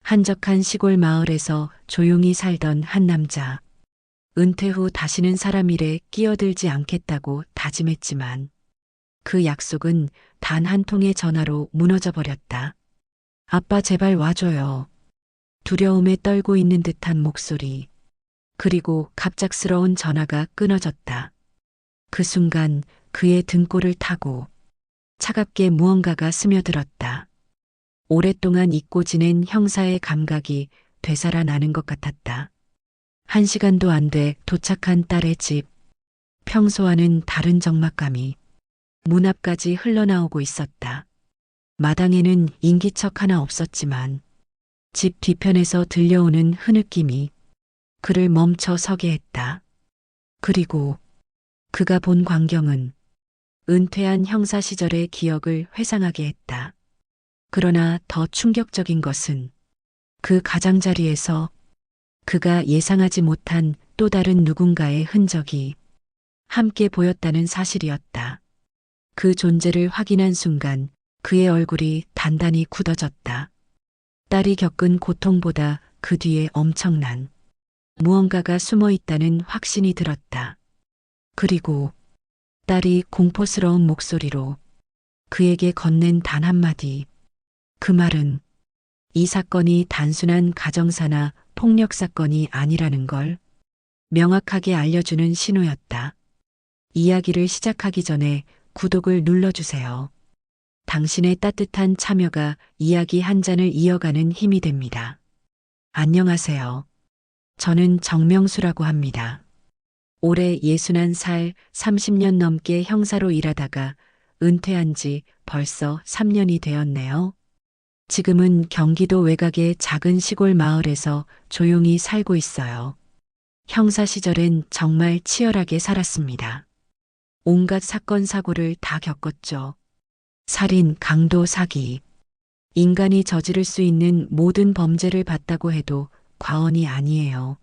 한적한 시골 마을에서 조용히 살던 한 남자. 은퇴 후 다시는 사람 일에 끼어들지 않겠다고 다짐했지만 그 약속은 단 한 통의 전화로 무너져 버렸다. 아빠 제발 와줘요. 두려움에 떨고 있는 듯한 목소리. 그리고 갑작스러운 전화가 끊어졌다. 그 순간 그의 등골을 타고 차갑게 무언가가 스며들었다. 오랫동안 잊고 지낸 형사의 감각이 되살아나는 것 같았다. 1시간도 안 돼 도착한 딸의 집. 평소와는 다른 적막감이 문 앞까지 흘러나오고 있었다. 마당에는 인기척 하나 없었지만 집 뒤편에서 들려오는 흐느낌이 그를 멈춰 서게 했다. 그리고 그가 본 광경은 은퇴한 형사 시절의 기억을 회상하게 했다. 그러나 더 충격적인 것은 그 가장자리에서 그가 예상하지 못한 또 다른 누군가의 흔적이 함께 보였다는 사실이었다. 그 존재를 확인한 순간 그의 얼굴이 단단히 굳어졌다. 딸이 겪은 고통보다 그 뒤에 엄청난 무언가가 숨어 있다는 확신이 들었다. 그리고 딸이 공포스러운 목소리로 그에게 건넨 단 한마디. 그 말은 이 사건이 단순한 가정사나 폭력 사건이 아니라는 걸 명확하게 알려주는 신호였다. 이야기를 시작하기 전에 구독을 눌러주세요. 당신의 따뜻한 참여가 이야기 한 잔을 이어가는 힘이 됩니다. 안녕하세요. 저는 정명수라고 합니다. 올해 61살 30년 넘게 형사로 일하다가 은퇴한 지 벌써 3년이 되었네요. 지금은 경기도 외곽의 작은 시골 마을에서 조용히 살고 있어요. 형사 시절엔 정말 치열하게 살았습니다. 온갖 사건 사고를 다 겪었죠. 살인, 강도, 사기. 인간이 저지를 수 있는 모든 범죄를 봤다고 해도 과언이 아니에요.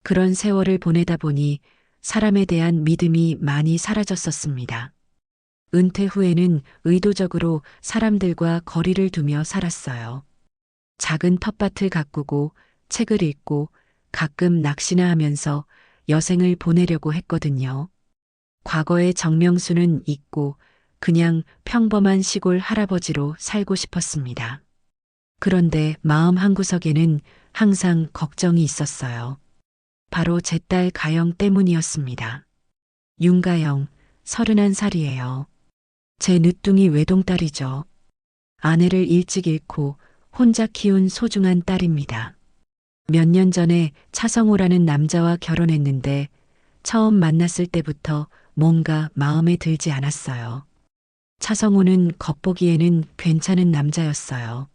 그런 세월을 보내다 보니 사람에 대한 믿음이 많이 사라졌었습니다. 은퇴 후에는 의도적으로 사람들과 거리를 두며 살았어요. 작은 텃밭을 가꾸고 책을 읽고 가끔 낚시나 하면서 여생을 보내려고 했거든요. 과거의 정명수는 잊고 그냥 평범한 시골 할아버지로 살고 싶었습니다. 그런데 마음 한구석에는 항상 걱정이 있었어요. 바로 제 딸 가영 때문이었습니다. 윤가영, 31살이에요. 제 늦둥이 외동딸이죠. 아내를 일찍 잃고 혼자 키운 소중한 딸입니다. 몇 년 전에 차성호라는 남자와 결혼했는데 처음 만났을 때부터 뭔가 마음에 들지 않았어요. 차성호는 겉보기에는 괜찮은 남자였어요.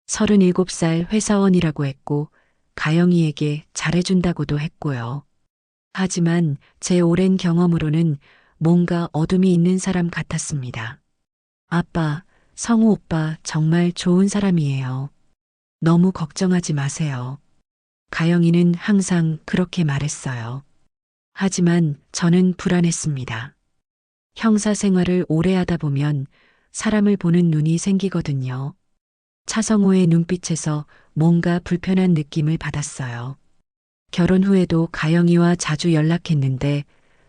37살 회사원이라고 했고 가영이에게 잘해준다고도 했고요. 하지만 제 오랜 경험으로는 뭔가 어둠이 있는 사람 같았습니다. 아빠, 성우 오빠 정말 좋은 사람이에요. 너무 걱정하지 마세요. 가영이는 항상 그렇게 말했어요. 하지만 저는 불안했습니다. 형사 생활을 오래 하다 보면 사람을 보는 눈이 생기거든요. 차성호의 눈빛에서 뭔가 불편한 느낌을 받았어요. 결혼 후에도 가영이와 자주 연락했는데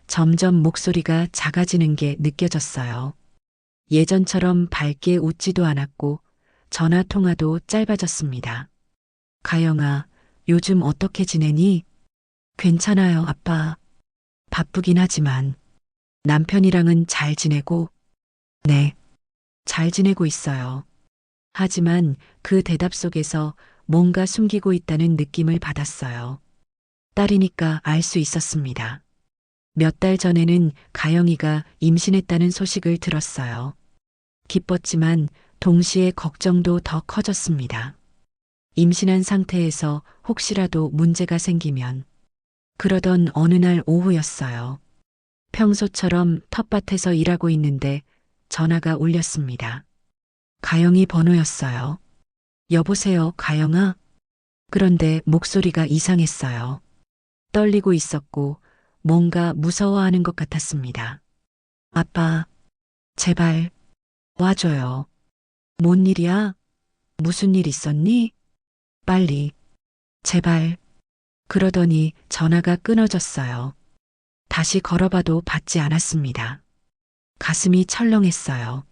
점점 목소리가 작아지는 게 느껴졌어요. 예전처럼 밝게 웃지도 않았고 전화 통화도 짧아졌습니다. 가영아, 요즘 어떻게 지내니? 괜찮아요, 아빠. 바쁘긴 하지만 남편이랑은 잘 지내고, 네, 잘 지내고 있어요. 하지만 그 대답 속에서 뭔가 숨기고 있다는 느낌을 받았어요. 딸이니까 알 수 있었습니다. 몇 달 전에는 가영이가 임신했다는 소식을 들었어요. 기뻤지만 동시에 걱정도 더 커졌습니다. 임신한 상태에서 혹시라도 문제가 생기면. 그러던 어느 날 오후였어요. 평소처럼 텃밭에서 일하고 있는데 전화가 울렸습니다. 가영이 번호였어요. 여보세요, 가영아? 그런데 목소리가 이상했어요. 떨리고 있었고 뭔가 무서워하는 것 같았습니다. 아빠, 제발 와줘요. 뭔 일이야? 무슨 일 있었니? 빨리. 제발. 그러더니 전화가 끊어졌어요. 다시 걸어봐도 받지 않았습니다. 가슴이 철렁했어요.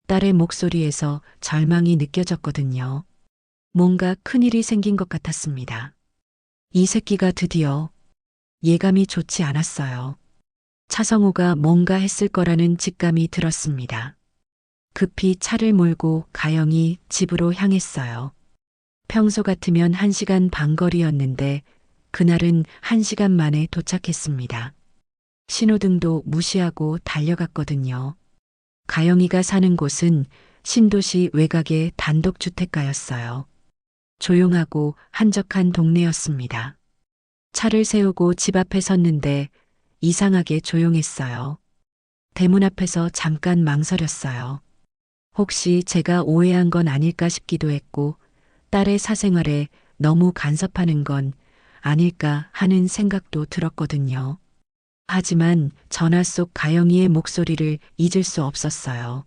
딸의 목소리에서 절망이 느껴졌거든요. 뭔가 큰일이 생긴 것 같았습니다. 이 새끼가 드디어. 예감이 좋지 않았어요. 차성우가 뭔가 했을 거라는 직감이 들었습니다. 급히 차를 몰고 가영이 집으로 향했어요. 평소 같으면 1시간 반 거리였는데 그날은 1시간 만에 도착했습니다. 신호등도 무시하고 달려갔거든요. 가영이가 사는 곳은 신도시 외곽의 단독주택가였어요. 조용하고 한적한 동네였습니다. 차를 세우고 집 앞에 섰는데 이상하게 조용했어요. 대문 앞에서 잠깐 망설였어요. 혹시 제가 오해한 건 아닐까 싶기도 했고 딸의 사생활에 너무 간섭하는 건 아닐까 하는 생각도 들었거든요. 하지만 전화 속 가영이의 목소리를 잊을 수 없었어요.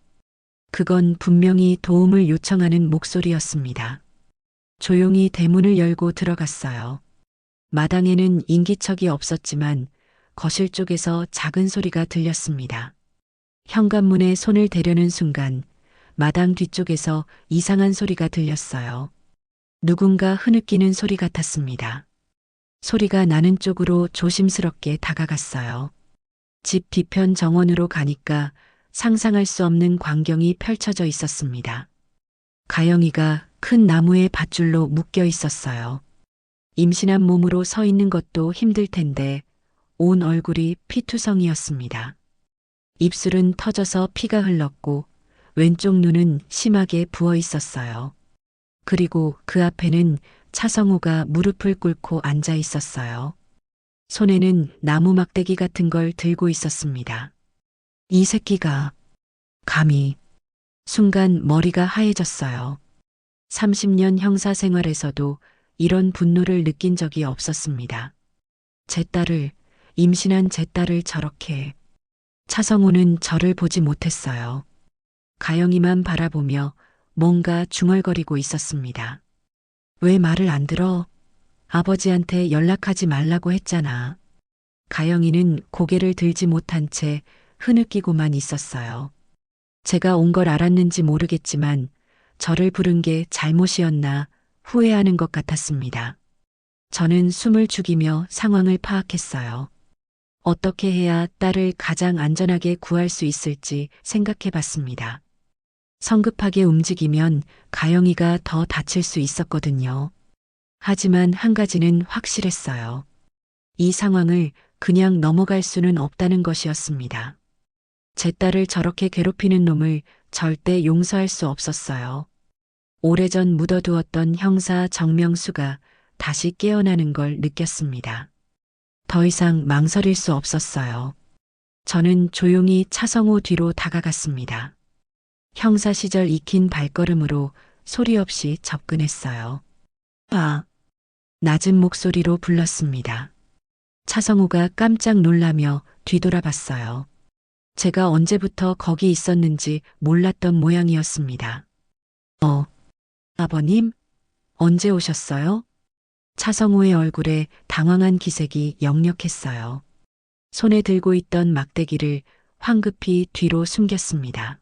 그건 분명히 도움을 요청하는 목소리였습니다. 조용히 대문을 열고 들어갔어요. 마당에는 인기척이 없었지만 거실 쪽에서 작은 소리가 들렸습니다. 현관문에 손을 대려는 순간 마당 뒤쪽에서 이상한 소리가 들렸어요. 누군가 흐느끼는 소리 같았습니다. 소리가 나는 쪽으로 조심스럽게 다가갔어요. 집 뒤편 정원으로 가니까 상상할 수 없는 광경이 펼쳐져 있었습니다. 가영이가 큰 나무의 밧줄로 묶여 있었어요. 임신한 몸으로 서 있는 것도 힘들 텐데 온 얼굴이 피투성이었습니다. 입술은 터져서 피가 흘렀고 왼쪽 눈은 심하게 부어 있었어요. 그리고 그 앞에는 차성우가 무릎을 꿇고 앉아 있었어요. 손에는 나무 막대기 같은 걸 들고 있었습니다. 이 새끼가 감히. 순간 머리가 하얘졌어요. 30년 형사 생활에서도 이런 분노를 느낀 적이 없었습니다. 제 딸을, 임신한 제 딸을 저렇게. 차성우는 저를 보지 못했어요. 가영이만 바라보며 뭔가 중얼거리고 있었습니다. 왜 말을 안 들어? 아버지한테 연락하지 말라고 했잖아. 가영이는 고개를 들지 못한 채 흐느끼고만 있었어요. 제가 온 걸 알았는지 모르겠지만 저를 부른 게 잘못이었나 후회하는 것 같았습니다. 저는 숨을 죽이며 상황을 파악했어요. 어떻게 해야 딸을 가장 안전하게 구할 수 있을지 생각해 봤습니다. 성급하게 움직이면 가영이가 더 다칠 수 있었거든요. 하지만 한 가지는 확실했어요. 이 상황을 그냥 넘어갈 수는 없다는 것이었습니다. 제 딸을 저렇게 괴롭히는 놈을 절대 용서할 수 없었어요. 오래전 묻어두었던 형사 정명수가 다시 깨어나는 걸 느꼈습니다. 더 이상 망설일 수 없었어요. 저는 조용히 차성우 뒤로 다가갔습니다. 형사 시절 익힌 발걸음으로 소리 없이 접근했어요. 아, 낮은 목소리로 불렀습니다. 차성우가 깜짝 놀라며 뒤돌아봤어요. 제가 언제부터 거기 있었는지 몰랐던 모양이었습니다. 아버님? 언제 오셨어요? 차성우의 얼굴에 당황한 기색이 역력했어요. 손에 들고 있던 막대기를 황급히 뒤로 숨겼습니다.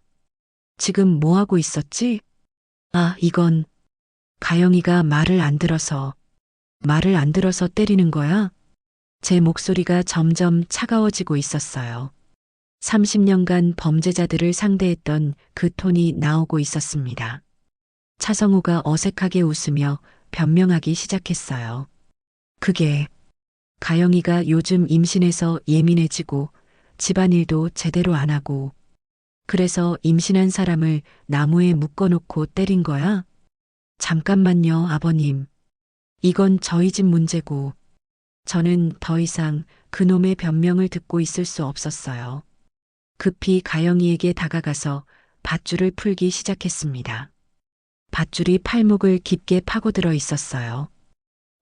지금 뭐 하고 있었지? 이건 가영이가 말을 안 들어서 때리는 거야? 제 목소리가 점점 차가워지고 있었어요. 30년간 범죄자들을 상대했던 그 톤이 나오고 있었습니다. 차성우가 어색하게 웃으며 변명하기 시작했어요. 그게 가영이가 요즘 임신해서 예민해지고 집안일도 제대로 안 하고 그래서 임신한 사람을 나무에 묶어놓고 때린 거야? 잠깐만요, 아버님. 이건 저희 집 문제고 저는 더 이상 그놈의 변명을 듣고 있을 수 없었어요. 급히 가영이에게 다가가서 밧줄을 풀기 시작했습니다. 밧줄이 팔목을 깊게 파고들어 있었어요.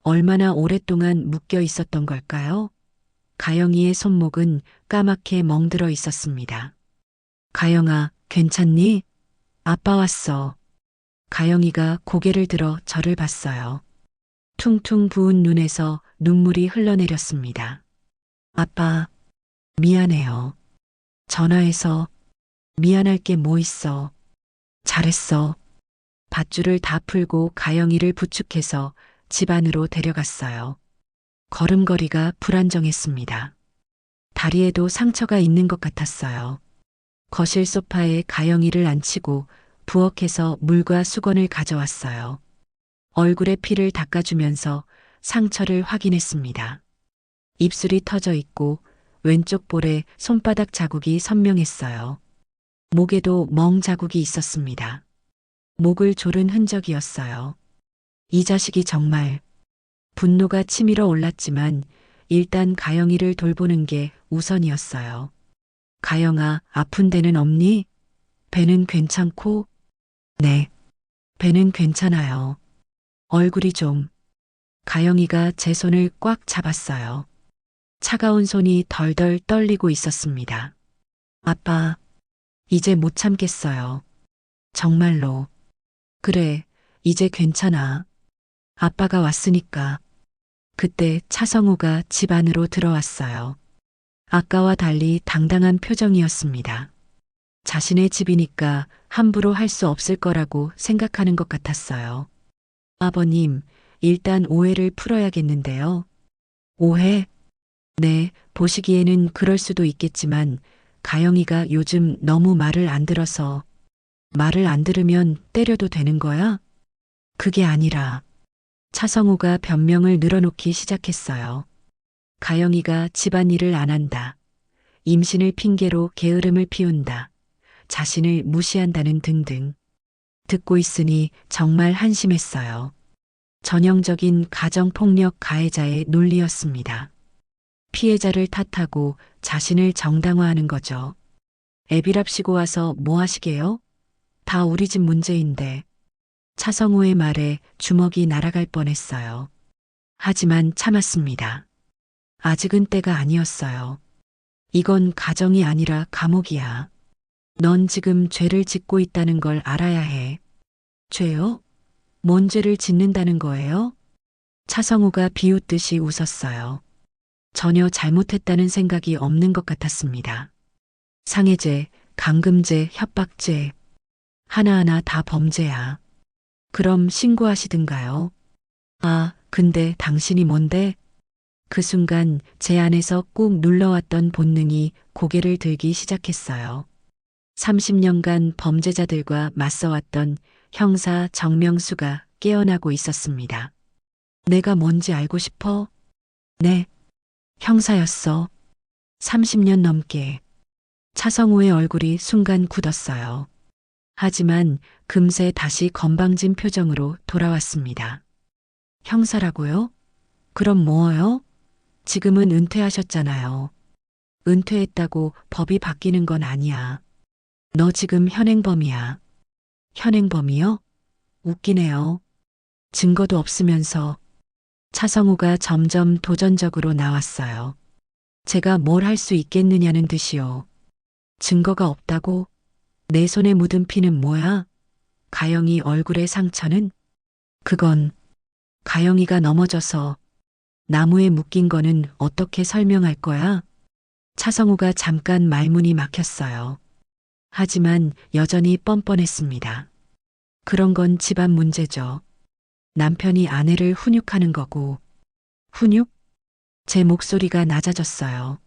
얼마나 오랫동안 묶여 있었던 걸까요? 가영이의 손목은 까맣게 멍들어 있었습니다. 가영아, 괜찮니? 아빠 왔어. 가영이가 고개를 들어 저를 봤어요. 퉁퉁 부은 눈에서 눈물이 흘러내렸습니다. 아빠, 미안해요. 전화해서 미안할 게 뭐 있어. 잘했어. 밧줄을 다 풀고 가영이를 부축해서 집 안으로 데려갔어요. 걸음걸이가 불안정했습니다. 다리에도 상처가 있는 것 같았어요. 거실 소파에 가영이를 앉히고 부엌에서 물과 수건을 가져왔어요. 얼굴에 피를 닦아주면서 상처를 확인했습니다. 입술이 터져 있고 왼쪽 볼에 손바닥 자국이 선명했어요. 목에도 멍 자국이 있었습니다. 목을 조른 흔적이었어요. 이 자식이 정말. 분노가 치밀어 올랐지만 일단 가영이를 돌보는 게 우선이었어요. 가영아, 아픈 데는 없니? 배는 괜찮고? 네, 배는 괜찮아요. 얼굴이 좀. 가영이가 제 손을 꽉 잡았어요. 차가운 손이 덜덜 떨리고 있었습니다. 아빠, 이제 못 참겠어요. 정말로. 그래, 이제 괜찮아. 아빠가 왔으니까. 그때 차성우가 집 안으로 들어왔어요. 아까와 달리 당당한 표정이었습니다. 자신의 집이니까 함부로 할 수 없을 거라고 생각하는 것 같았어요. 아버님, 일단 오해를 풀어야겠는데요. 오해? 네, 보시기에는 그럴 수도 있겠지만 가영이가 요즘 너무 말을 안 들어서. 말을 안 들으면 때려도 되는 거야? 그게 아니라 차성우가 변명을 늘어놓기 시작했어요. 가영이가 집안일을 안 한다. 임신을 핑계로 게으름을 피운다. 자신을 무시한다는 등등. 듣고 있으니 정말 한심했어요. 전형적인 가정폭력 가해자의 논리였습니다. 피해자를 탓하고 자신을 정당화하는 거죠. 애비랍시고 와서 뭐 하시게요? 다 우리 집 문제인데. 차성우의 말에 주먹이 날아갈 뻔했어요. 하지만 참았습니다. 아직은 때가 아니었어요. 이건 가정이 아니라 감옥이야. 넌 지금 죄를 짓고 있다는 걸 알아야 해. 죄요? 뭔 죄를 짓는다는 거예요? 차성우가 비웃듯이 웃었어요. 전혀 잘못했다는 생각이 없는 것 같았습니다. 상해죄, 감금죄, 협박죄. 하나하나 다 범죄야. 그럼 신고하시든가요. 아, 근데 당신이 뭔데? 그 순간 제 안에서 꾹 눌러왔던 본능이 고개를 들기 시작했어요. 30년간 범죄자들과 맞서왔던 형사 정명수가 깨어나고 있었습니다. 내가 뭔지 알고 싶어? 네, 형사였어. 30년 넘게. 차성우의 얼굴이 순간 굳었어요. 하지만 금세 다시 건방진 표정으로 돌아왔습니다. 형사라고요? 그럼 뭐예요? 지금은 은퇴하셨잖아요. 은퇴했다고 법이 바뀌는 건 아니야. 너 지금 현행범이야. 현행범이요? 웃기네요. 증거도 없으면서. 차성우가 점점 도전적으로 나왔어요. 제가 뭘 할 수 있겠느냐는 듯이요. 증거가 없다고? 내 손에 묻은 피는 뭐야? 가영이 얼굴의 상처는? 그건 가영이가 넘어져서 나무에 묶인 거는 어떻게 설명할 거야? 차성우가 잠깐 말문이 막혔어요. 하지만 여전히 뻔뻔했습니다. 그런 건 집안 문제죠. 남편이 아내를 훈육하는 거고. 훈육? 제 목소리가 낮아졌어요.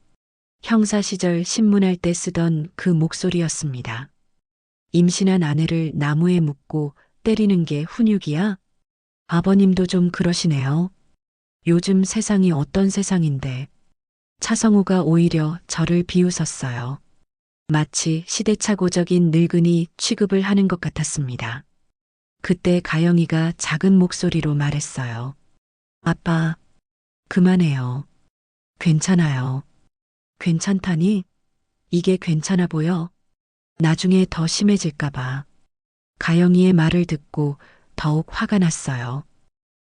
형사 시절 신문할 때 쓰던 그 목소리였습니다. 임신한 아내를 나무에 묶고 때리는 게 훈육이야? 아버님도 좀 그러시네요. 요즘 세상이 어떤 세상인데. 차성우가 오히려 저를 비웃었어요. 마치 시대착오적인 늙은이 취급을 하는 것 같았습니다. 그때 가영이가 작은 목소리로 말했어요. 아빠, 그만해요. 괜찮아요. 괜찮다니? 이게 괜찮아 보여? 나중에 더 심해질까봐. 가영이의 말을 듣고 더욱 화가 났어요.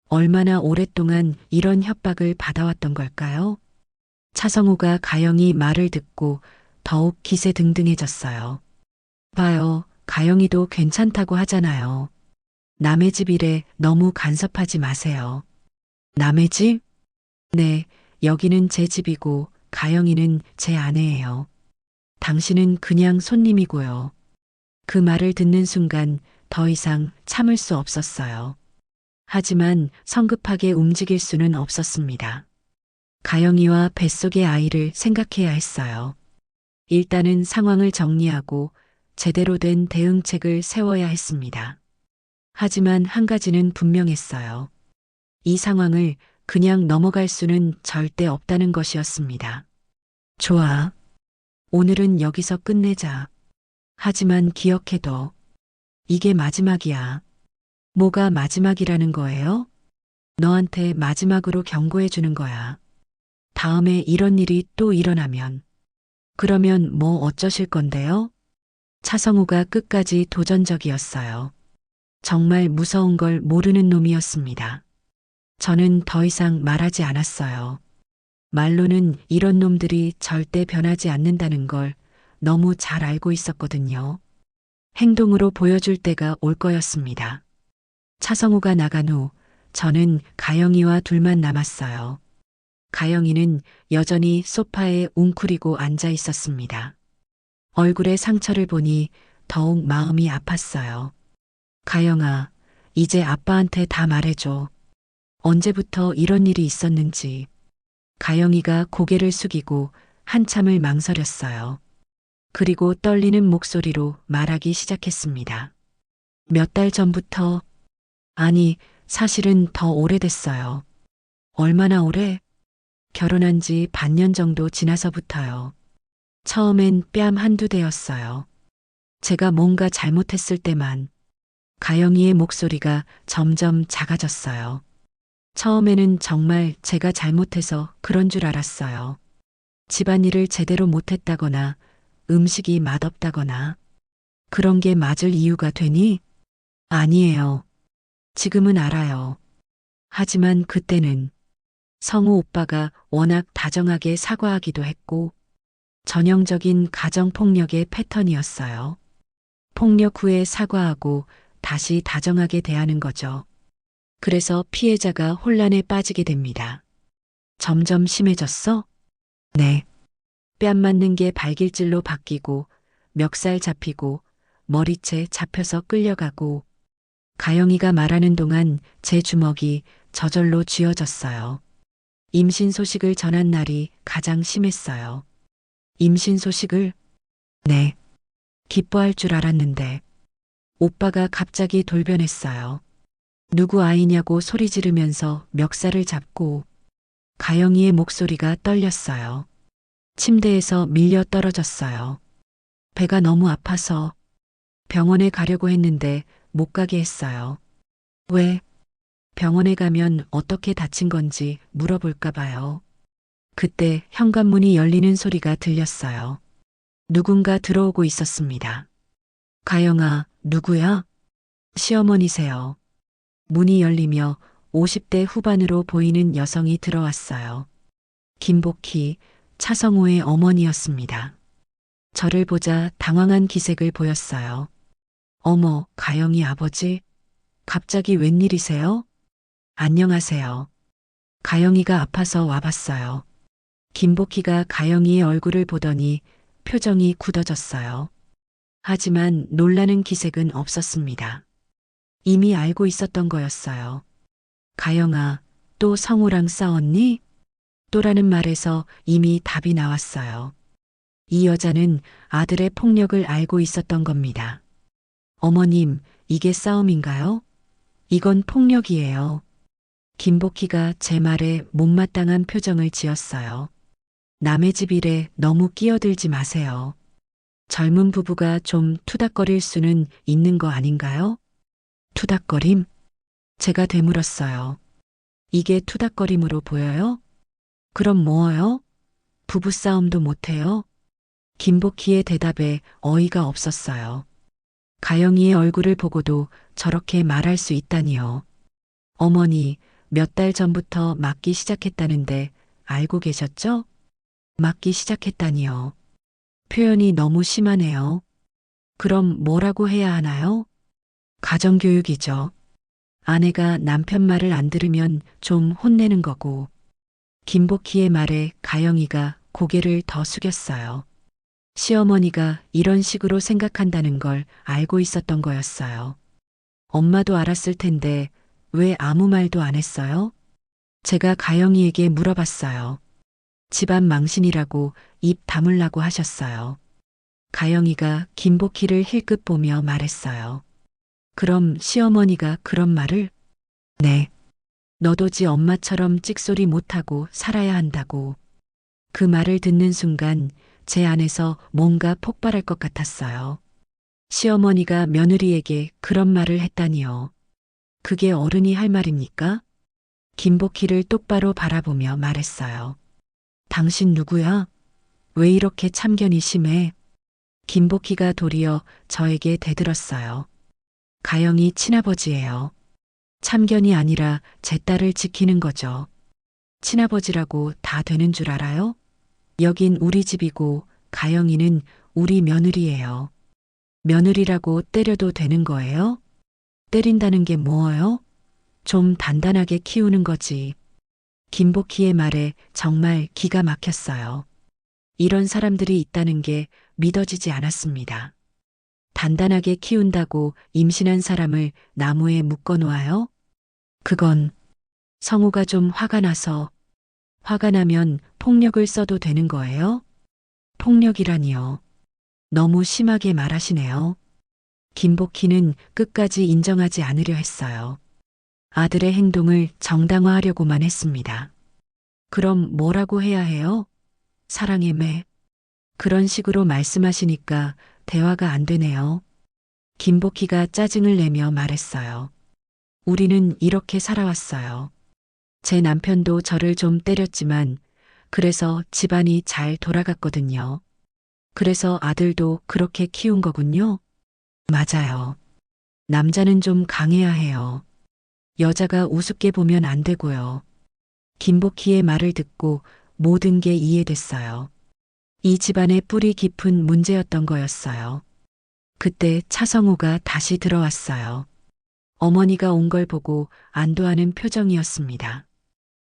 얼마나 오랫동안 이런 협박을 받아왔던 걸까요? 차성우가 가영이 말을 듣고 더욱 기세등등해졌어요. 봐요, 가영이도 괜찮다고 하잖아요. 남의 집 일에 너무 간섭하지 마세요. 남의 집? 네, 여기는 제 집이고 가영이는 제 아내예요. 당신은 그냥 손님이고요. 그 말을 듣는 순간 더 이상 참을 수 없었어요. 하지만 성급하게 움직일 수는 없었습니다. 가영이와 뱃속의 아이를 생각해야 했어요. 일단은 상황을 정리하고 제대로 된 대응책을 세워야 했습니다. 하지만 한 가지는 분명했어요. 이 상황을 그냥 넘어갈 수는 절대 없다는 것이었습니다. 좋아. 오늘은 여기서 끝내자. 하지만 기억해둬. 이게 마지막이야. 뭐가 마지막이라는 거예요? 너한테 마지막으로 경고해 주는 거야. 다음에 이런 일이 또 일어나면. 그러면 뭐 어쩌실 건데요? 차성우가 끝까지 도전적이었어요. 정말 무서운 걸 모르는 놈이었습니다. 저는 더 이상 말하지 않았어요. 말로는 이런 놈들이 절대 변하지 않는다는 걸 너무 잘 알고 있었거든요. 행동으로 보여줄 때가 올 거였습니다. 차성우가 나간 후 저는 가영이와 둘만 남았어요. 가영이는 여전히 소파에 웅크리고 앉아 있었습니다. 얼굴에 상처를 보니 더욱 마음이 아팠어요. 가영아, 이제 아빠한테 다 말해줘. 언제부터 이런 일이 있었는지. 가영이가 고개를 숙이고 한참을 망설였어요. 그리고 떨리는 목소리로 말하기 시작했습니다. 몇 달 전부터, 아니, 사실은 더 오래됐어요. 얼마나 오래? 결혼한 지 반년 정도 지나서부터요. 처음엔 뺨 한두 대였어요. 제가 뭔가 잘못했을 때만. 가영이의 목소리가 점점 작아졌어요. 처음에는 정말 제가 잘못해서 그런 줄 알았어요. 집안일을 제대로 못했다거나 음식이 맛없다거나 그런 게 맞을 이유가 되니? 아니에요. 지금은 알아요. 하지만 그때는 성우 오빠가 워낙 다정하게 사과하기도 했고 전형적인 가정폭력의 패턴이었어요. 폭력 후에 사과하고 다시 다정하게 대하는 거죠. 그래서 피해자가 혼란에 빠지게 됩니다. 점점 심해졌어? 네. 뺨 맞는 게 발길질로 바뀌고 멱살 잡히고 머리채 잡혀서 끌려가고 가영이가 말하는 동안 제 주먹이 저절로 쥐어졌어요. 임신 소식을 전한 날이 가장 심했어요. 임신 소식을? 네. 기뻐할 줄 알았는데 오빠가 갑자기 돌변했어요. 누구 아이냐고 소리 지르면서 멱살을 잡고 가영이의 목소리가 떨렸어요. 침대에서 밀려 떨어졌어요. 배가 너무 아파서 병원에 가려고 했는데 못 가게 했어요. 왜? 병원에 가면 어떻게 다친 건지 물어볼까 봐요. 그때 현관문이 열리는 소리가 들렸어요. 누군가 들어오고 있었습니다. 가영아, 누구야? 시어머니세요. 문이 열리며 50대 후반으로 보이는 여성이 들어왔어요. 김복희, 차성우의 어머니였습니다. 저를 보자 당황한 기색을 보였어요. 어머, 가영이 아버지? 갑자기 웬일이세요? 안녕하세요. 가영이가 아파서 와봤어요. 김복희가 가영이의 얼굴을 보더니 표정이 굳어졌어요. 하지만 놀라는 기색은 없었습니다. 이미 알고 있었던 거였어요. 가영아, 또 성우랑 싸웠니? 또라는 말에서 이미 답이 나왔어요. 이 여자는 아들의 폭력을 알고 있었던 겁니다. 어머님, 이게 싸움인가요? 이건 폭력이에요. 김복희가 제 말에 못마땅한 표정을 지었어요. 남의 집 일에 너무 끼어들지 마세요. 젊은 부부가 좀 투닥거릴 수는 있는 거 아닌가요? 투닥거림? 제가 되물었어요. 이게 투닥거림으로 보여요? 그럼 뭐예요? 부부싸움도 못해요? 김복희의 대답에 어이가 없었어요. 가영이의 얼굴을 보고도 저렇게 말할 수 있다니요. 어머니, 몇 달 전부터 맞기 시작했다는데 알고 계셨죠? 맞기 시작했다니요. 표현이 너무 심하네요. 그럼 뭐라고 해야 하나요? 가정교육이죠. 아내가 남편 말을 안 들으면 좀 혼내는 거고. 김복희의 말에 가영이가 고개를 더 숙였어요. 시어머니가 이런 식으로 생각한다는 걸 알고 있었던 거였어요. 엄마도 알았을 텐데 왜 아무 말도 안 했어요? 제가 가영이에게 물어봤어요. 집안 망신이라고 입 다물라고 하셨어요. 가영이가 김복희를 힐끗 보며 말했어요. 그럼 시어머니가 그런 말을? 네. 너도 지 엄마처럼 찍소리 못하고 살아야 한다고. 그 말을 듣는 순간 제 안에서 뭔가 폭발할 것 같았어요. 시어머니가 며느리에게 그런 말을 했다니요. 그게 어른이 할 말입니까? 김복희를 똑바로 바라보며 말했어요. 당신 누구야? 왜 이렇게 참견이 심해? 김복희가 도리어 저에게 대들었어요. 가영이 친아버지예요. 참견이 아니라 제 딸을 지키는 거죠. 친아버지라고 다 되는 줄 알아요? 여긴 우리 집이고 가영이는 우리 며느리예요. 며느리라고 때려도 되는 거예요? 때린다는 게 뭐예요? 좀 단단하게 키우는 거지. 김복희의 말에 정말 기가 막혔어요. 이런 사람들이 있다는 게 믿어지지 않았습니다. 단단하게 키운다고 임신한 사람을 나무에 묶어 놓아요? 그건 성우가 좀 화가 나서. 화가 나면 폭력을 써도 되는 거예요? 폭력이라니요. 너무 심하게 말하시네요. 김복희는 끝까지 인정하지 않으려 했어요. 아들의 행동을 정당화하려고만 했습니다. 그럼 뭐라고 해야 해요? 사랑의 매. 그런 식으로 말씀하시니까 대화가 안 되네요. 김복희가 짜증을 내며 말했어요. 우리는 이렇게 살아왔어요. 제 남편도 저를 좀 때렸지만 그래서 집안이 잘 돌아갔거든요. 그래서 아들도 그렇게 키운 거군요. 맞아요. 남자는 좀 강해야 해요. 여자가 우습게 보면 안 되고요. 김복희의 말을 듣고 모든 게 이해됐어요. 이 집안의 뿌리 깊은 문제였던 거였어요. 그때 차성우가 다시 들어왔어요. 어머니가 온 걸 보고 안도하는 표정이었습니다.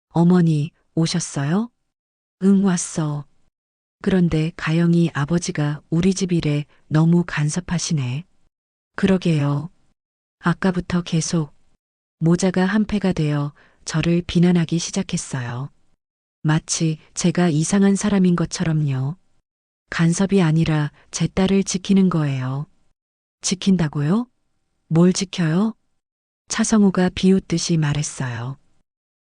어머니, 오셨어요? 응, 왔어. 그런데 가영이 아버지가 우리 집 일에 너무 간섭하시네. 그러게요. 아까부터 계속 모자가 한패가 되어 저를 비난하기 시작했어요. 마치 제가 이상한 사람인 것처럼요. 간섭이 아니라 제 딸을 지키는 거예요. 지킨다고요? 뭘 지켜요? 차성우가 비웃듯이 말했어요.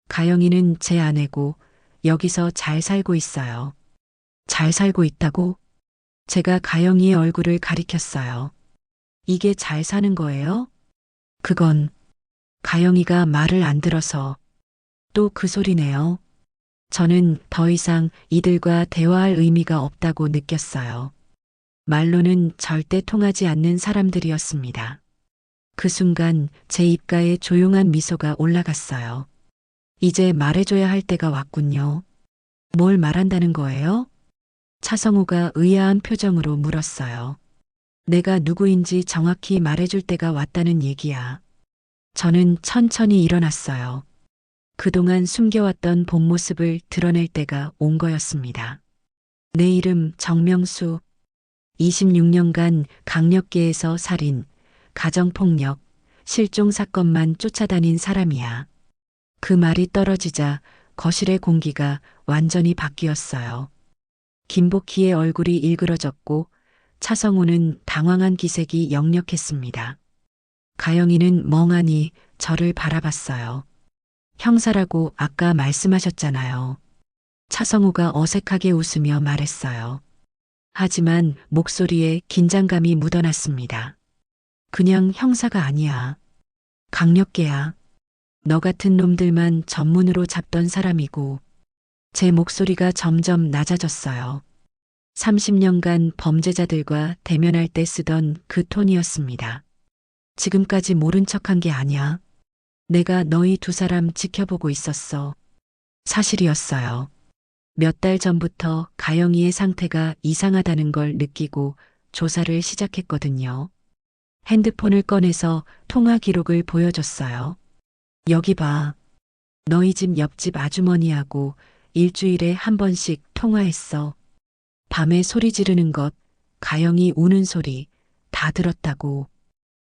가영이는 제 아내고 여기서 잘 살고 있어요. 잘 살고 있다고? 제가 가영이의 얼굴을 가리켰어요. 이게 잘 사는 거예요? 그건 가영이가 말을 안 들어서. 또 그 소리네요. 저는 더 이상 이들과 대화할 의미가 없다고 느꼈어요. 말로는 절대 통하지 않는 사람들이었습니다. 그 순간 제 입가에 조용한 미소가 올라갔어요. 이제 말해줘야 할 때가 왔군요. 뭘 말한다는 거예요? 차성우가 의아한 표정으로 물었어요. 내가 누구인지 정확히 말해줄 때가 왔다는 얘기야. 저는 천천히 일어났어요. 그동안 숨겨왔던 본 모습을 드러낼 때가 온 거였습니다. 내 이름 정명수. 26년간 강력계에서 살인, 가정폭력, 실종 사건만 쫓아다닌 사람이야. 그 말이 떨어지자 거실의 공기가 완전히 바뀌었어요. 김복희의 얼굴이 일그러졌고 차성우는 당황한 기색이 역력했습니다. 가영이는 멍하니 저를 바라봤어요. 형사라고 아까 말씀하셨잖아요. 차성우가 어색하게 웃으며 말했어요. 하지만 목소리에 긴장감이 묻어났습니다. 그냥 형사가 아니야. 강력계야. 너 같은 놈들만 전문으로 잡던 사람이고. 제 목소리가 점점 낮아졌어요. 30년간 범죄자들과 대면할 때 쓰던 그 톤이었습니다. 지금까지 모른 척한 게 아니야. 내가 너희 두 사람 지켜보고 있었어. 사실이었어요. 몇 달 전부터 가영이의 상태가 이상하다는 걸 느끼고 조사를 시작했거든요. 핸드폰을 꺼내서 통화 기록을 보여줬어요. 여기 봐. 너희 집 옆집 아주머니하고 일주일에 한 번씩 통화했어. 밤에 소리 지르는 것, 가영이 우는 소리 다 들었다고.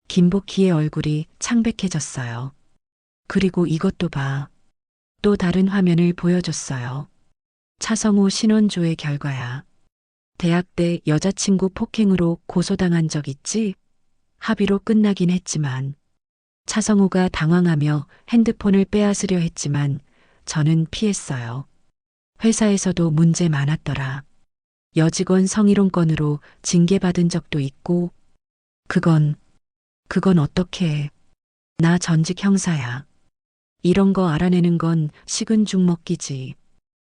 김복희의 얼굴이 창백해졌어요. 그리고 이것도 봐. 또 다른 화면을 보여줬어요. 차성우 신원조의 결과야. 대학 때 여자친구 폭행으로 고소당한 적 있지? 합의로 끝나긴 했지만 차성우가 당황하며 핸드폰을 빼앗으려 했지만 저는 피했어요. 회사에서도 문제 많았더라. 여직원 성희롱 건으로 징계받은 적도 있고 그건 어떻게 해. 나 전직 형사야. 이런 거 알아내는 건 식은 죽 먹기지.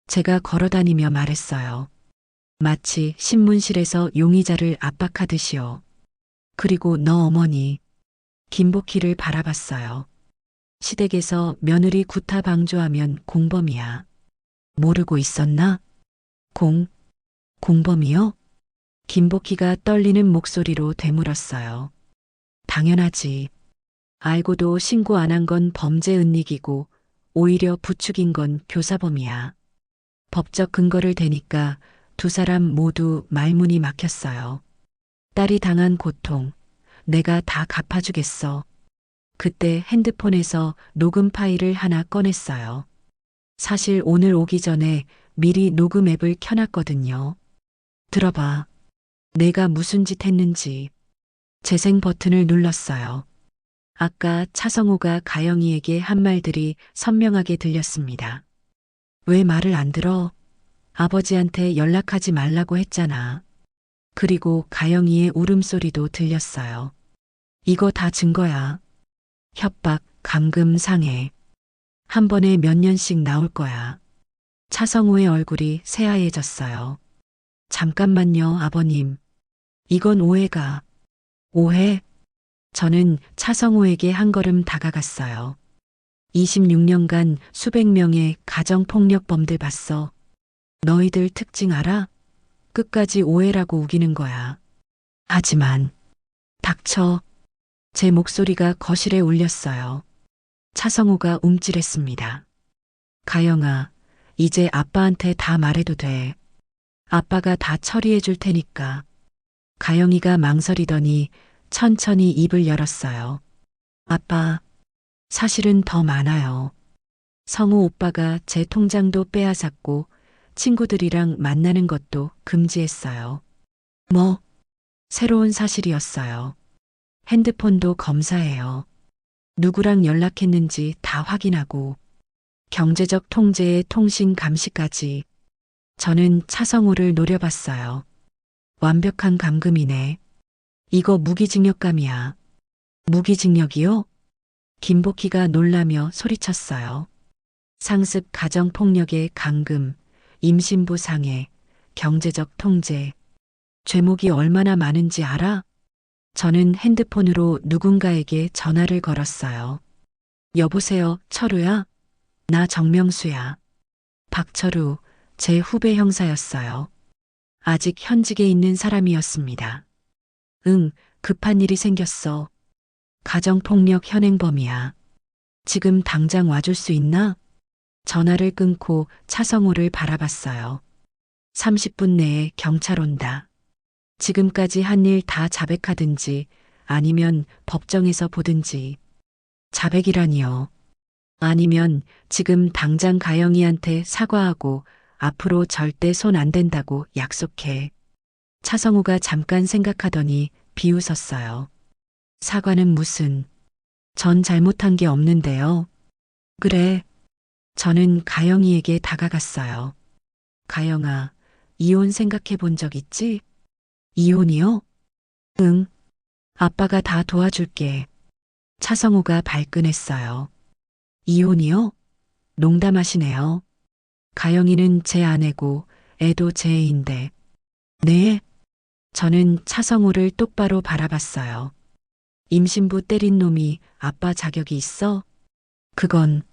제가 걸어다니며 말했어요. 마치 신문실에서 용의자를 압박하듯이요. 그리고 너 어머니 김복희를 바라봤어요. 시댁에서 며느리 구타 방조하면 공범이야. 모르고 있었나? 공범이요? 김복희가 떨리는 목소리로 되물었어요. 당연하지. 알고도 신고 안 한 건 범죄 은닉이고 오히려 부추긴 건 교사범이야. 법적 근거를 대니까 두 사람 모두 말문이 막혔어요. 딸이 당한 고통, 내가 다 갚아주겠어. 그때 핸드폰에서 녹음 파일을 하나 꺼냈어요. 사실 오늘 오기 전에 미리 녹음 앱을 켜놨거든요. 들어봐. 내가 무슨 짓 했는지. 재생 버튼을 눌렀어요. 아까 차성우가 가영이에게 한 말들이 선명하게 들렸습니다. 왜 말을 안 들어? 아버지한테 연락하지 말라고 했잖아. 그리고 가영이의 울음소리도 들렸어요. 이거 다 증거야. 협박, 감금, 상해. 한 번에 몇 년씩 나올 거야. 차성우의 얼굴이 새하얘졌어요. 잠깐만요, 아버님. 이건 오해가. 오해? 저는 차성우에게 한 걸음 다가갔어요. 26년간 수백 명의 가정폭력범들 봤어. 너희들 특징 알아? 끝까지 오해라고 우기는 거야. 하지만, 닥쳐. 제 목소리가 거실에 울렸어요. 차성우가 움찔했습니다. 가영아, 이제 아빠한테 다 말해도 돼. 아빠가 다 처리해 줄 테니까. 가영이가 망설이더니 천천히 입을 열었어요. 아빠, 사실은 더 많아요. 성우 오빠가 제 통장도 빼앗았고 친구들이랑 만나는 것도 금지했어요. 뭐? 새로운 사실이었어요. 핸드폰도 검사해요. 누구랑 연락했는지 다 확인하고 경제적 통제의 통신 감시까지. 저는 차성우를 노려봤어요. 완벽한 감금이네. 이거 무기징역감이야. 무기징역이요? 김복희가 놀라며 소리쳤어요. 상습 가정폭력의 감금, 임신부 상해, 경제적 통제. 죄목이 얼마나 많은지 알아? 저는 핸드폰으로 누군가에게 전화를 걸었어요. 여보세요, 철우야? 나 정명수야. 박철우, 제 후배 형사였어요. 아직 현직에 있는 사람이었습니다. 응, 급한 일이 생겼어. 가정폭력 현행범이야. 지금 당장 와줄 수 있나? 전화를 끊고 차성우를 바라봤어요. 30분 내에 경찰 온다. 지금까지 한 일 다 자백하든지 아니면 법정에서 보든지. 자백이라니요. 아니면 지금 당장 가영이한테 사과하고 앞으로 절대 손 안 댄다고 약속해. 차성우가 잠깐 생각하더니 비웃었어요. 사과는 무슨. 전 잘못한 게 없는데요. 그래. 저는 가영이에게 다가갔어요. 가영아, 이혼 생각해 본 적 있지? 이혼이요? 응. 아빠가 다 도와줄게. 차성우가 발끈했어요. 이혼이요? 농담하시네요. 가영이는 제 아내고 애도 제 애인데. 네? 저는 차성우를 똑바로 바라봤어요. 임신부 때린 놈이 아빠 자격이 있어? 그건,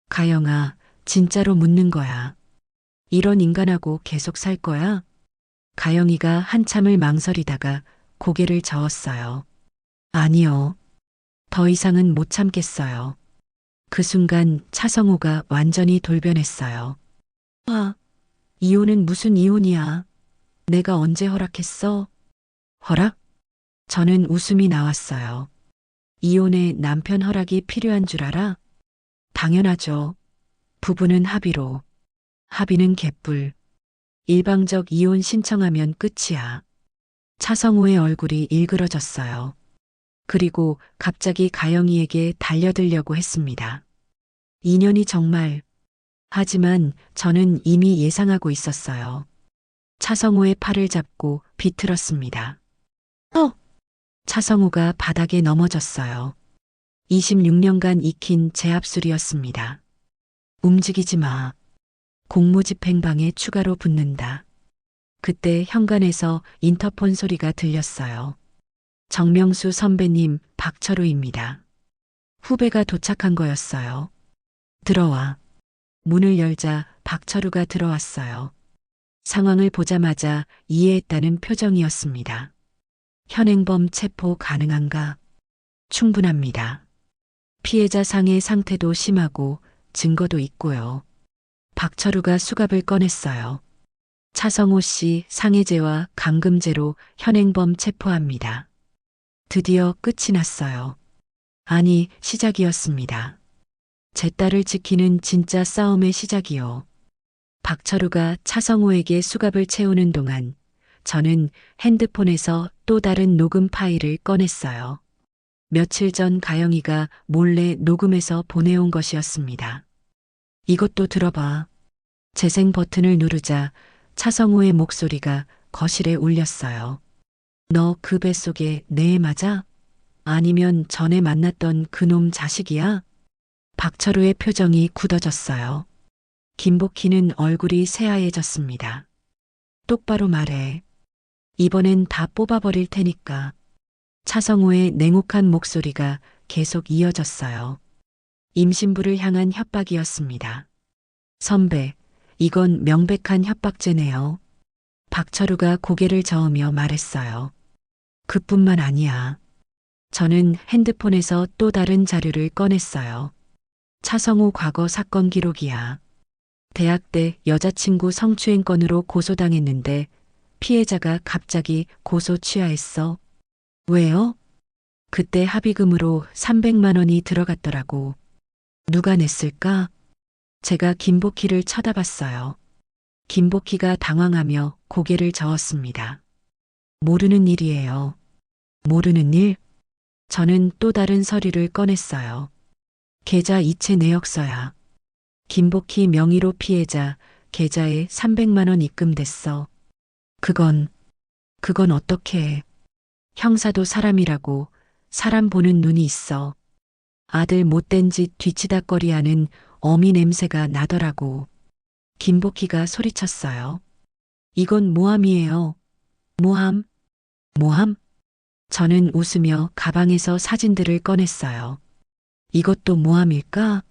가영아, 진짜로 묻는 거야. 이런 인간하고 계속 살 거야? 가영이가 한참을 망설이다가 고개를 저었어요. 아니요. 더 이상은 못 참겠어요. 그 순간 차성호가 완전히 돌변했어요. 아, 이혼은 무슨 이혼이야? 내가 언제 허락했어? 허락? 저는 웃음이 나왔어요. 이혼에 남편 허락이 필요한 줄 알아? 당연하죠. 부부는 합의로. 합의는 개뿔. 일방적 이혼 신청하면 끝이야. 차성호의 얼굴이 일그러졌어요. 그리고 갑자기 가영이에게 달려들려고 했습니다. 인연이 정말. 하지만 저는 이미 예상하고 있었어요. 차성호의 팔을 잡고 비틀었습니다. 차성호가 바닥에 넘어졌어요. 26년간 익힌 제압술이었습니다. 움직이지 마. 공무집행방에 추가로 붙는다. 그때 현관에서 인터폰 소리가 들렸어요. 정명수 선배님, 박철우입니다. 후배가 도착한 거였어요. 들어와. 문을 열자 박철우가 들어왔어요. 상황을 보자마자 이해했다는 표정이었습니다. 현행범 체포 가능한가? 충분합니다. 피해자 상해 상태도 심하고 증거도 있고요. 박철우가 수갑을 꺼냈어요. 차성호 씨 상해죄와 감금죄로 현행범 체포합니다. 드디어 끝이 났어요. 아니, 시작이었습니다. 제 딸을 지키는 진짜 싸움의 시작이요. 박철우가 차성호에게 수갑을 채우는 동안 저는 핸드폰에서 또 다른 녹음 파일을 꺼냈어요. 며칠 전 가영이가 몰래 녹음해서 보내온 것이었습니다. 이것도 들어봐. 재생 버튼을 누르자 차성호의 목소리가 거실에 울렸어요. 너 그 뱃속에 내 애 맞아? 아니면 전에 만났던 그놈 자식이야? 박철우의 표정이 굳어졌어요. 김복희는 얼굴이 새하얘졌습니다. 똑바로 말해. 이번엔 다 뽑아버릴 테니까. 차성호의 냉혹한 목소리가 계속 이어졌어요. 임신부를 향한 협박이었습니다. 선배, 이건 명백한 협박죄네요. 박철우가 고개를 저으며 말했어요. 그뿐만 아니야. 저는 핸드폰에서 또 다른 자료를 꺼냈어요. 차성호 과거 사건 기록이야. 대학 때 여자친구 성추행 건으로 고소당했는데 피해자가 갑자기 고소 취하했어. 왜요? 그때 합의금으로 300만 원이 들어갔더라고. 누가 냈을까? 제가 김복희를 쳐다봤어요. 김복희가 당황하며 고개를 저었습니다. 모르는 일이에요. 모르는 일? 저는 또 다른 서류를 꺼냈어요. 계좌 이체 내역서야. 김복희 명의로 피해자 계좌에 300만 원 입금됐어. 그건 어떻게 해? 형사도 사람이라고 사람 보는 눈이 있어. 아들 못된 짓 뒤치다꺼리하는 어미 냄새가 나더라고. 김복희가 소리쳤어요. 이건 모함이에요. 모함? 모함? 저는 웃으며 가방에서 사진들을 꺼냈어요. 이것도 모함일까?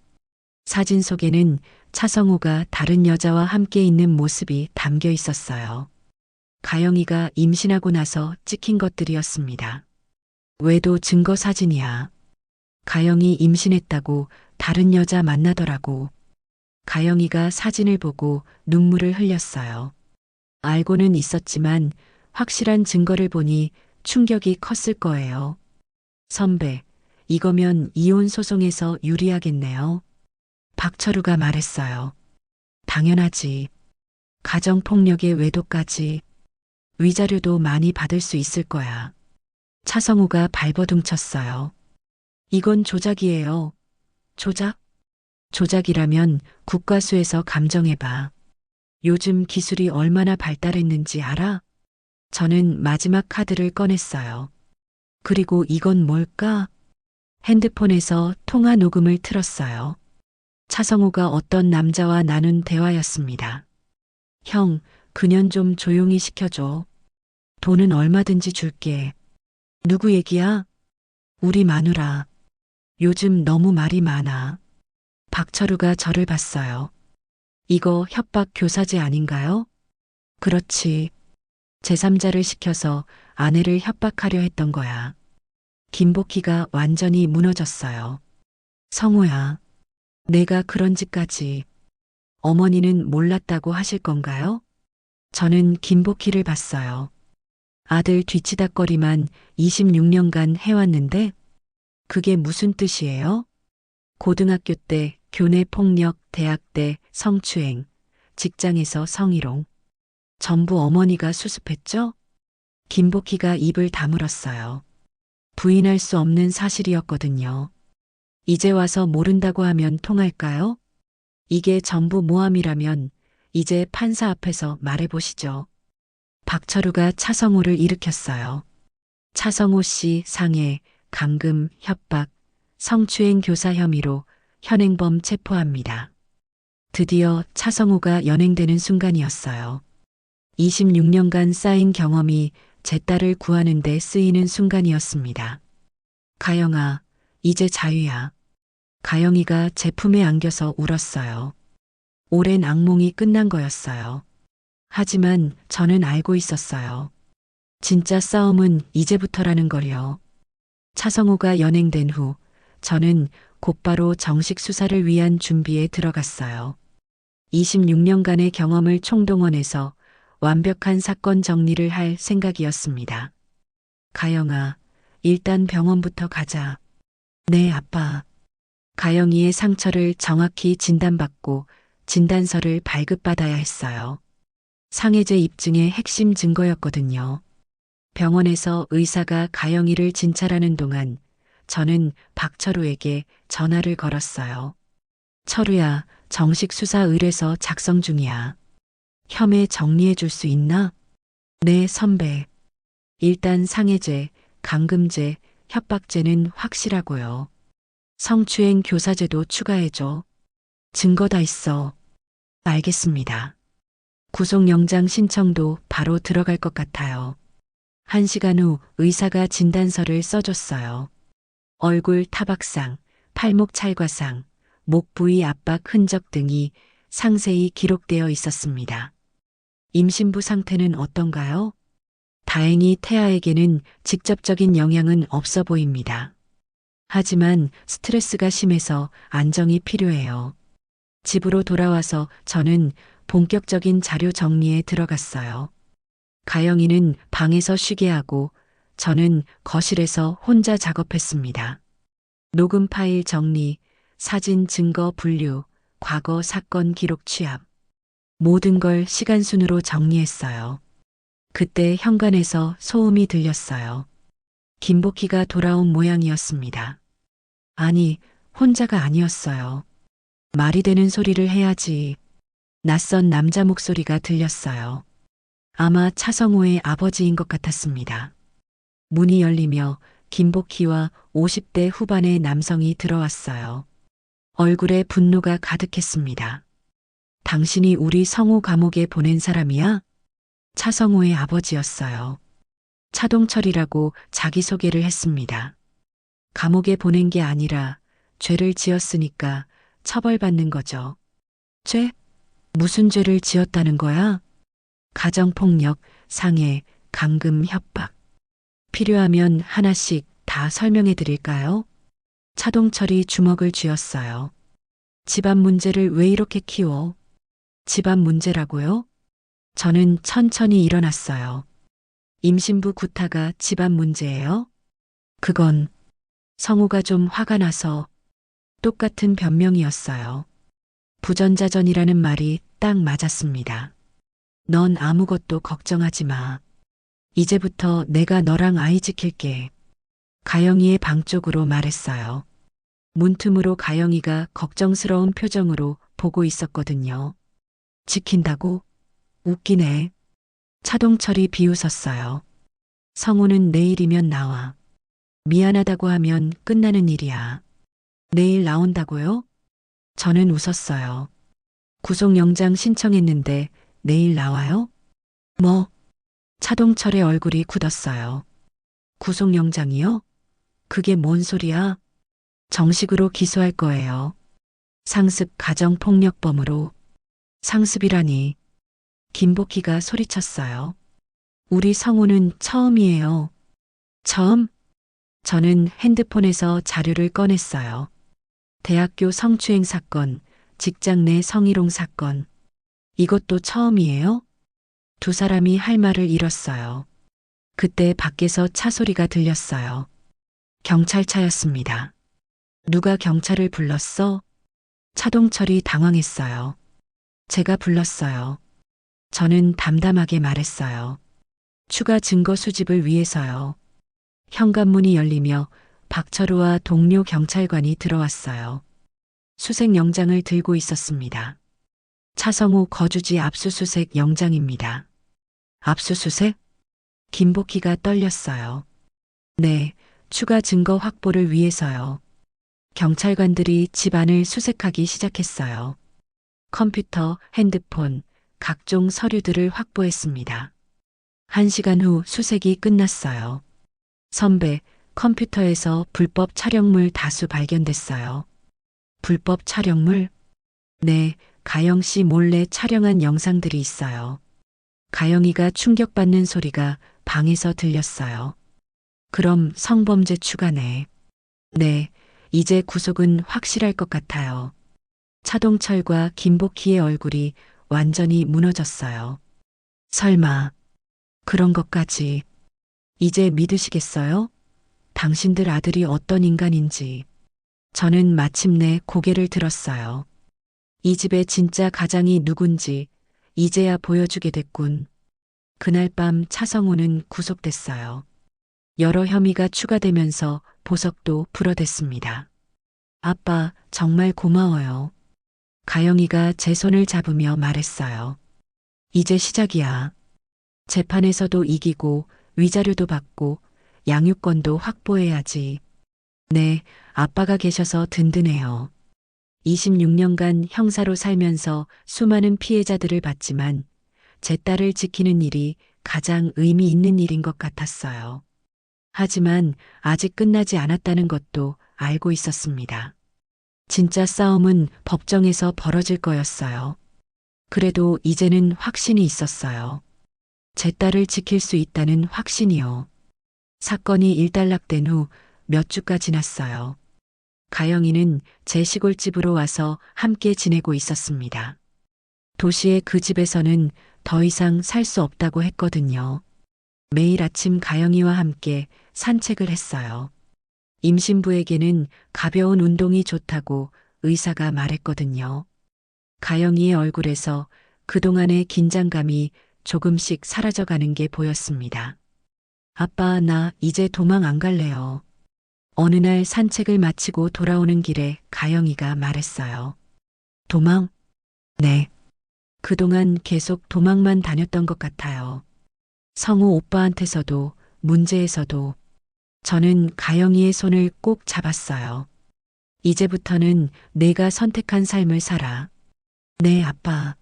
사진 속에는 차성호가 다른 여자와 함께 있는 모습이 담겨 있었어요. 가영이가 임신하고 나서 찍힌 것들이었습니다. 외도 증거 사진이야. 가영이 임신했다고 다른 여자 만나더라고. 가영이가 사진을 보고 눈물을 흘렸어요. 알고는 있었지만 확실한 증거를 보니 충격이 컸을 거예요. 선배, 이거면 이혼 소송에서 유리하겠네요. 박철우가 말했어요. 당연하지. 가정폭력의 외도까지. 위자료도 많이 받을 수 있을 거야. 차성우가 발버둥쳤어요. 이건 조작이에요. 조작? 조작이라면 국과수에서 감정해봐. 요즘 기술이 얼마나 발달했는지 알아? 저는 마지막 카드를 꺼냈어요. 그리고 이건 뭘까? 핸드폰에서 통화 녹음을 틀었어요. 차성호가 어떤 남자와 나눈 대화였습니다. 형, 그년 좀 조용히 시켜줘. 돈은 얼마든지 줄게. 누구 얘기야? 우리 마누라. 요즘 너무 말이 많아. 박철우가 저를 봤어요. 이거 협박 교사제 아닌가요? 그렇지. 제3자를 시켜서 아내를 협박하려 했던 거야. 김복희가 완전히 무너졌어요. 성호야, 내가 그런 짓까지. 어머니는 몰랐다고 하실 건가요? 저는 김복희를 봤어요. 아들 뒤치다꺼리만 26년간 해왔는데 그게 무슨 뜻이에요? 고등학교 때 교내 폭력, 대학 때 성추행, 직장에서 성희롱. 전부 어머니가 수습했죠? 김복희가 입을 다물었어요. 부인할 수 없는 사실이었거든요. 이제 와서 모른다고 하면 통할까요? 이게 전부 모함이라면 이제 판사 앞에서 말해보시죠. 박철우가 차성호를 일으켰어요. 차성호 씨 상해, 감금, 협박, 성추행 교사 혐의로 현행범 체포합니다. 드디어 차성호가 연행되는 순간이었어요. 26년간 쌓인 경험이 제 딸을 구하는 데 쓰이는 순간이었습니다. 가영아, 이제 자유야. 가영이가 제 품에 안겨서 울었어요. 오랜 악몽이 끝난 거였어요. 하지만 저는 알고 있었어요. 진짜 싸움은 이제부터라는 걸요. 차성호가 연행된 후 저는 곧바로 정식 수사를 위한 준비에 들어갔어요. 26년간의 경험을 총동원해서 완벽한 사건 정리를 할 생각이었습니다. 가영아, 일단 병원부터 가자. 네, 아빠. 가영이의 상처를 정확히 진단받고 진단서를 발급받아야 했어요. 상해제 입증의 핵심 증거였거든요. 병원에서 의사가 가영이를 진찰하는 동안 저는 박철우에게 전화를 걸었어요. 철우야, 정식 수사 의뢰서 작성 중이야. 혐의 정리해 줄 수 있나? 네, 선배. 일단 상해제, 감금죄, 협박죄는 확실하고요. 성추행 교사죄도 추가해줘. 증거 다 있어. 알겠습니다. 구속영장 신청도 바로 들어갈 것 같아요. 1시간 후 의사가 진단서를 써줬어요. 얼굴 타박상, 팔목 찰과상, 목 부위 압박 흔적 등이 상세히 기록되어 있었습니다. 임신부 상태는 어떤가요? 다행히 태아에게는 직접적인 영향은 없어 보입니다. 하지만 스트레스가 심해서 안정이 필요해요. 집으로 돌아와서 저는 본격적인 자료 정리에 들어갔어요. 가영이는 방에서 쉬게 하고 저는 거실에서 혼자 작업했습니다. 녹음 파일 정리, 사진 증거 분류, 과거 사건 기록 취합. 모든 걸 시간 순으로 정리했어요. 그때 현관에서 소음이 들렸어요. 김복희가 돌아온 모양이었습니다. 아니, 혼자가 아니었어요. 말이 되는 소리를 해야지. 낯선 남자 목소리가 들렸어요. 아마 차성호의 아버지인 것 같았습니다. 문이 열리며 김복희와 50대 후반의 남성이 들어왔어요. 얼굴에 분노가 가득했습니다. 당신이 우리 성호 감옥에 보낸 사람이야? 차성호의 아버지였어요. 차동철이라고 자기소개를 했습니다. 감옥에 보낸 게 아니라 죄를 지었으니까 처벌받는 거죠. 죄? 무슨 죄를 지었다는 거야? 가정폭력, 상해, 감금, 협박. 필요하면 하나씩 다 설명해 드릴까요? 차동철이 주먹을 쥐었어요. 집안 문제를 왜 이렇게 키워? 집안 문제라고요? 저는 천천히 일어났어요. 임신부 구타가 집안 문제예요? 그건 성우가 좀 화가 나서 똑같은 변명이었어요. 부전자전이라는 말이 딱 맞았습니다. 넌 아무것도 걱정하지 마. 이제부터 내가 너랑 아이 지킬게. 가영이의 방 쪽으로 말했어요. 문틈으로 가영이가 걱정스러운 표정으로 보고 있었거든요. 지킨다고? 웃기네. 차동철이 비웃었어요. 성우는 내일이면 나와. 미안하다고 하면 끝나는 일이야. 내일 나온다고요? 저는 웃었어요. 구속영장 신청했는데 내일 나와요? 뭐? 차동철의 얼굴이 굳었어요. 구속영장이요? 그게 뭔 소리야? 정식으로 기소할 거예요. 상습 가정폭력범으로. 상습이라니. 김복희가 소리쳤어요. 우리 성우는 처음이에요. 처음? 저는 핸드폰에서 자료를 꺼냈어요. 대학교 성추행 사건, 직장 내 성희롱 사건. 이것도 처음이에요? 두 사람이 할 말을 잃었어요. 그때 밖에서 차 소리가 들렸어요. 경찰차였습니다. 누가 경찰을 불렀어? 차동철이 당황했어요. 제가 불렀어요. 저는 담담하게 말했어요. 추가 증거 수집을 위해서요. 현관문이 열리며 박철우와 동료 경찰관이 들어왔어요. 수색 영장을 들고 있었습니다. 차성우 거주지 압수수색 영장입니다. 압수수색? 김복희가 떨렸어요. 네, 추가 증거 확보를 위해서요. 경찰관들이 집안을 수색하기 시작했어요. 컴퓨터, 핸드폰, 각종 서류들을 확보했습니다. 1시간 후 수색이 끝났어요. 선배, 컴퓨터에서 불법 촬영물 다수 발견됐어요. 불법 촬영물? 네, 가영 씨 몰래 촬영한 영상들이 있어요. 가영이가 충격받는 소리가 방에서 들렸어요. 그럼 성범죄 추가네. 네, 이제 구속은 확실할 것 같아요. 차동철과 김복희의 얼굴이 완전히 무너졌어요. 설마, 그런 것까지. 이제 믿으시겠어요? 당신들 아들이 어떤 인간인지. 저는 마침내 고개를 들었어요. 이 집의 진짜 가장이 누군지 이제야 보여주게 됐군. 그날 밤 차성우는 구속됐어요. 여러 혐의가 추가되면서 보석도 불어댔습니다. 아빠, 정말 고마워요. 가영이가 제 손을 잡으며 말했어요. 이제 시작이야. 재판에서도 이기고 위자료도 받고 양육권도 확보해야지. 네, 아빠가 계셔서 든든해요. 26년간 형사로 살면서 수많은 피해자들을 봤지만 제 딸을 지키는 일이 가장 의미 있는 일인 것 같았어요. 하지만 아직 끝나지 않았다는 것도 알고 있었습니다. 진짜 싸움은 법정에서 벌어질 거였어요. 그래도 이제는 확신이 있었어요. 제 딸을 지킬 수 있다는 확신이요. 사건이 일단락된 후 몇 주가 지났어요. 가영이는 제 시골집으로 와서 함께 지내고 있었습니다. 도시의 그 집에서는 더 이상 살 수 없다고 했거든요. 매일 아침 가영이와 함께 산책을 했어요. 임신부에게는 가벼운 운동이 좋다고 의사가 말했거든요. 가영이의 얼굴에서 그동안의 긴장감이 조금씩 사라져가는 게 보였습니다. 아빠, 나 이제 도망 안 갈래요. 어느 날 산책을 마치고 돌아오는 길에 가영이가 말했어요. 도망? 네. 그동안 계속 도망만 다녔던 것 같아요. 성우 오빠한테서도 문제에서도 저는 가영이의 손을 꼭 잡았어요. 이제부터는 내가 선택한 삶을 살아. 네, 아빠.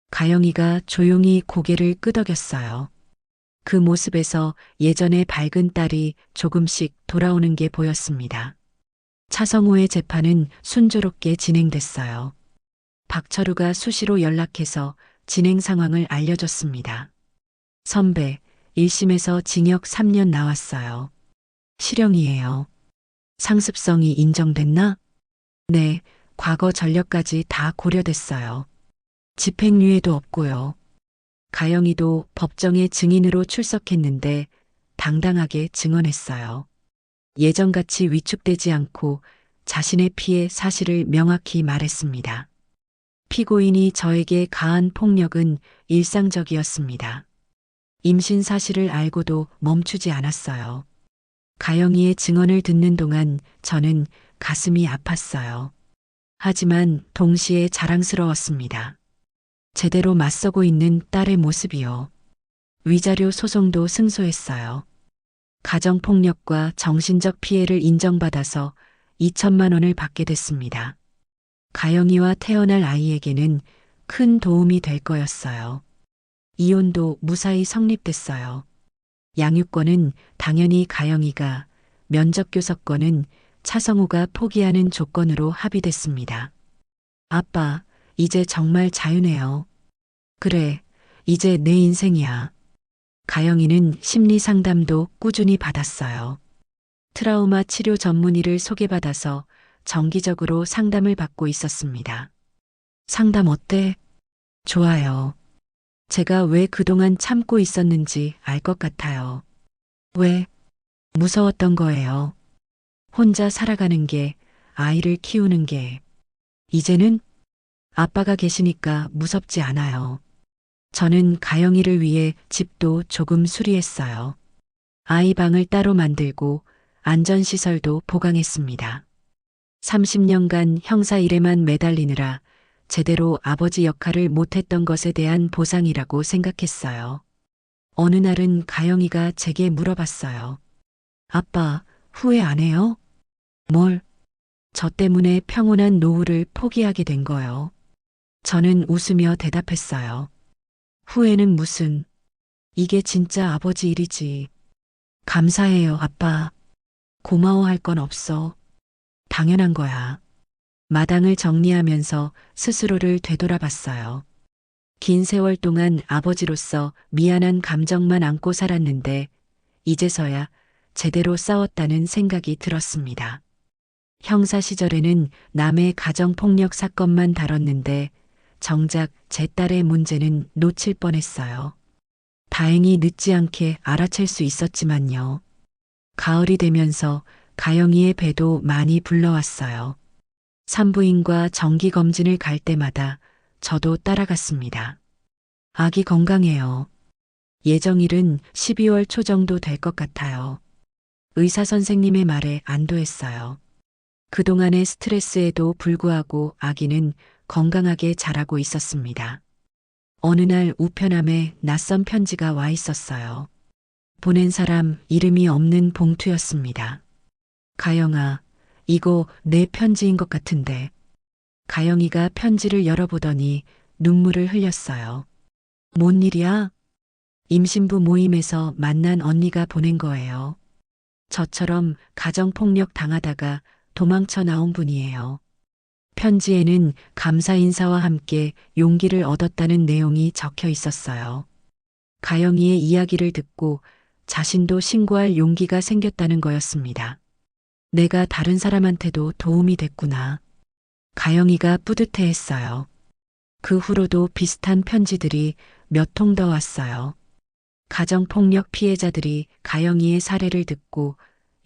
가영이가 조용히 고개를 끄덕였어요. 그 모습에서 예전의 밝은 딸이 조금씩 돌아오는 게 보였습니다. 차성우의 재판은 순조롭게 진행됐어요. 박철우가 수시로 연락해서 진행 상황을 알려줬습니다. 선배, 1심에서 징역 3년 나왔어요. 실형이에요. 상습성이 인정됐나? 네, 과거 전력까지 다 고려됐어요. 집행유예도 없고요. 가영이도 법정에 증인으로 출석했는데 당당하게 증언했어요. 예전같이 위축되지 않고 자신의 피해 사실을 명확히 말했습니다. 피고인이 저에게 가한 폭력은 일상적이었습니다. 임신 사실을 알고도 멈추지 않았어요. 가영이의 증언을 듣는 동안 저는 가슴이 아팠어요. 하지만 동시에 자랑스러웠습니다. 제대로 맞서고 있는 딸의 모습이요. 위자료 소송도 승소했어요. 가정폭력과 정신적 피해를 인정받아서 2천만 원을 받게 됐습니다. 가영이와 태어날 아이에게는 큰 도움이 될 거였어요. 이혼도 무사히 성립됐어요. 양육권은 당연히 가영이가, 면접교섭권은 차성우가 포기하는 조건으로 합의됐습니다. 아빠, 이제 정말 자유네요. 그래, 이제 내 인생이야. 가영이는 심리 상담도 꾸준히 받았어요. 트라우마 치료 전문의를 소개받아서 정기적으로 상담을 받고 있었습니다. 상담 어때? 좋아요. 제가 왜 그동안 참고 있었는지 알 것 같아요. 왜? 무서웠던 거예요. 혼자 살아가는 게, 아이를 키우는 게. 이제는 아빠가 계시니까 무섭지 않아요. 저는 가영이를 위해 집도 조금 수리했어요. 아이 방을 따로 만들고 안전시설도 보강했습니다. 30년간 형사 일에만 매달리느라 제대로 아버지 역할을 못했던 것에 대한 보상이라고 생각했어요. 어느 날은 가영이가 제게 물어봤어요. 아빠, 후회 안 해요? 뭘? 저 때문에 평온한 노후를 포기하게 된 거요. 저는 웃으며 대답했어요. 후회는 무슨, 이게 진짜 아버지 일이지. 감사해요, 아빠. 고마워할 건 없어. 당연한 거야. 마당을 정리하면서 스스로를 되돌아봤어요. 긴 세월 동안 아버지로서 미안한 감정만 안고 살았는데, 이제서야 제대로 싸웠다는 생각이 들었습니다. 형사 시절에는 남의 가정폭력 사건만 다뤘는데, 정작 제 딸의 문제는 놓칠 뻔했어요. 다행히 늦지 않게 알아챌 수 있었지만요. 가을이 되면서 가영이의 배도 많이 불러왔어요. 산부인과 정기검진을 갈 때마다 저도 따라갔습니다. 아기 건강해요. 예정일은 12월 초 정도 될 것 같아요. 의사 선생님의 말에 안도했어요. 그동안의 스트레스에도 불구하고 아기는 건강하게 자라고 있었습니다. 어느 날 우편함에 낯선 편지가 와 있었어요. 보낸 사람 이름이 없는 봉투였습니다. 가영아, 이거 내 편지인 것 같은데. 가영이가 편지를 열어보더니 눈물을 흘렸어요. 뭔 일이야? 임신부 모임에서 만난 언니가 보낸 거예요. 저처럼 가정폭력 당하다가 도망쳐 나온 분이에요. 편지에는 감사 인사와 함께 용기를 얻었다는 내용이 적혀 있었어요. 가영이의 이야기를 듣고 자신도 신고할 용기가 생겼다는 거였습니다. 내가 다른 사람한테도 도움이 됐구나. 가영이가 뿌듯해했어요. 그 후로도 비슷한 편지들이 몇 통 더 왔어요. 가정폭력 피해자들이 가영이의 사례를 듣고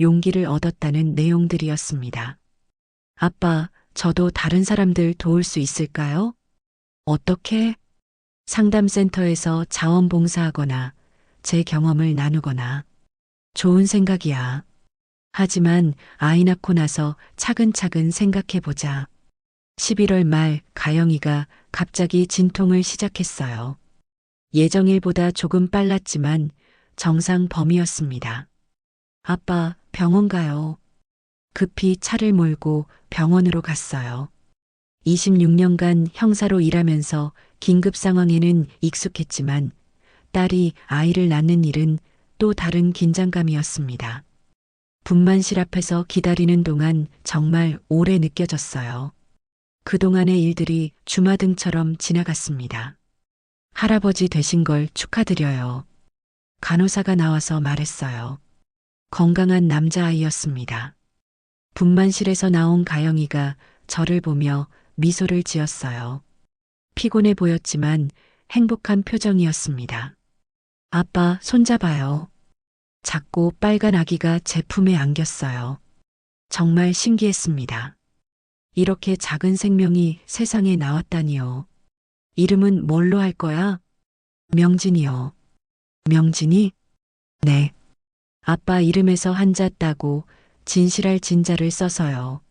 용기를 얻었다는 내용들이었습니다. 아빠, 저도 다른 사람들 도울 수 있을까요? 어떻게? 상담센터에서 자원봉사하거나 제 경험을 나누거나. 좋은 생각이야. 하지만 아이 낳고 나서 차근차근 생각해보자. 11월 말 가영이가 갑자기 진통을 시작했어요. 예정일보다 조금 빨랐지만 정상 범위였습니다. 아빠, 병원 가요. 급히 차를 몰고 병원으로 갔어요. 26년간 형사로 일하면서 긴급 상황에는 익숙했지만 딸이 아이를 낳는 일은 또 다른 긴장감이었습니다. 분만실 앞에서 기다리는 동안 정말 오래 느껴졌어요. 그동안의 일들이 주마등처럼 지나갔습니다. 할아버지 되신 걸 축하드려요. 간호사가 나와서 말했어요. 건강한 남자아이였습니다. 분만실에서 나온 가영이가 저를 보며 미소를 지었어요. 피곤해 보였지만 행복한 표정이었습니다. 아빠, 손잡아요. 작고 빨간 아기가 제 품에 안겼어요. 정말 신기했습니다. 이렇게 작은 생명이 세상에 나왔다니요. 이름은 뭘로 할 거야? 명진이요. 명진이? 네. 아빠 이름에서 한자 따고 진실할 진자를 써서요.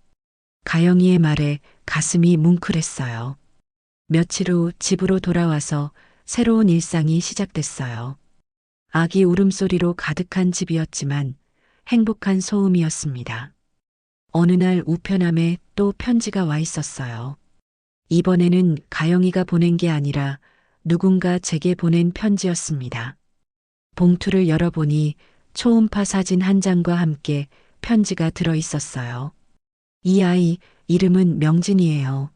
가영이의 말에 가슴이 뭉클했어요. 며칠 후 집으로 돌아와서 새로운 일상이 시작됐어요. 아기 울음소리로 가득한 집이었지만 행복한 소음이었습니다. 어느 날 우편함에 또 편지가 와 있었어요. 이번에는 가영이가 보낸 게 아니라 누군가 제게 보낸 편지였습니다. 봉투를 열어보니 초음파 사진 한 장과 함께 편지가 들어 있었어요. 이 아이 이름은 명진이에요.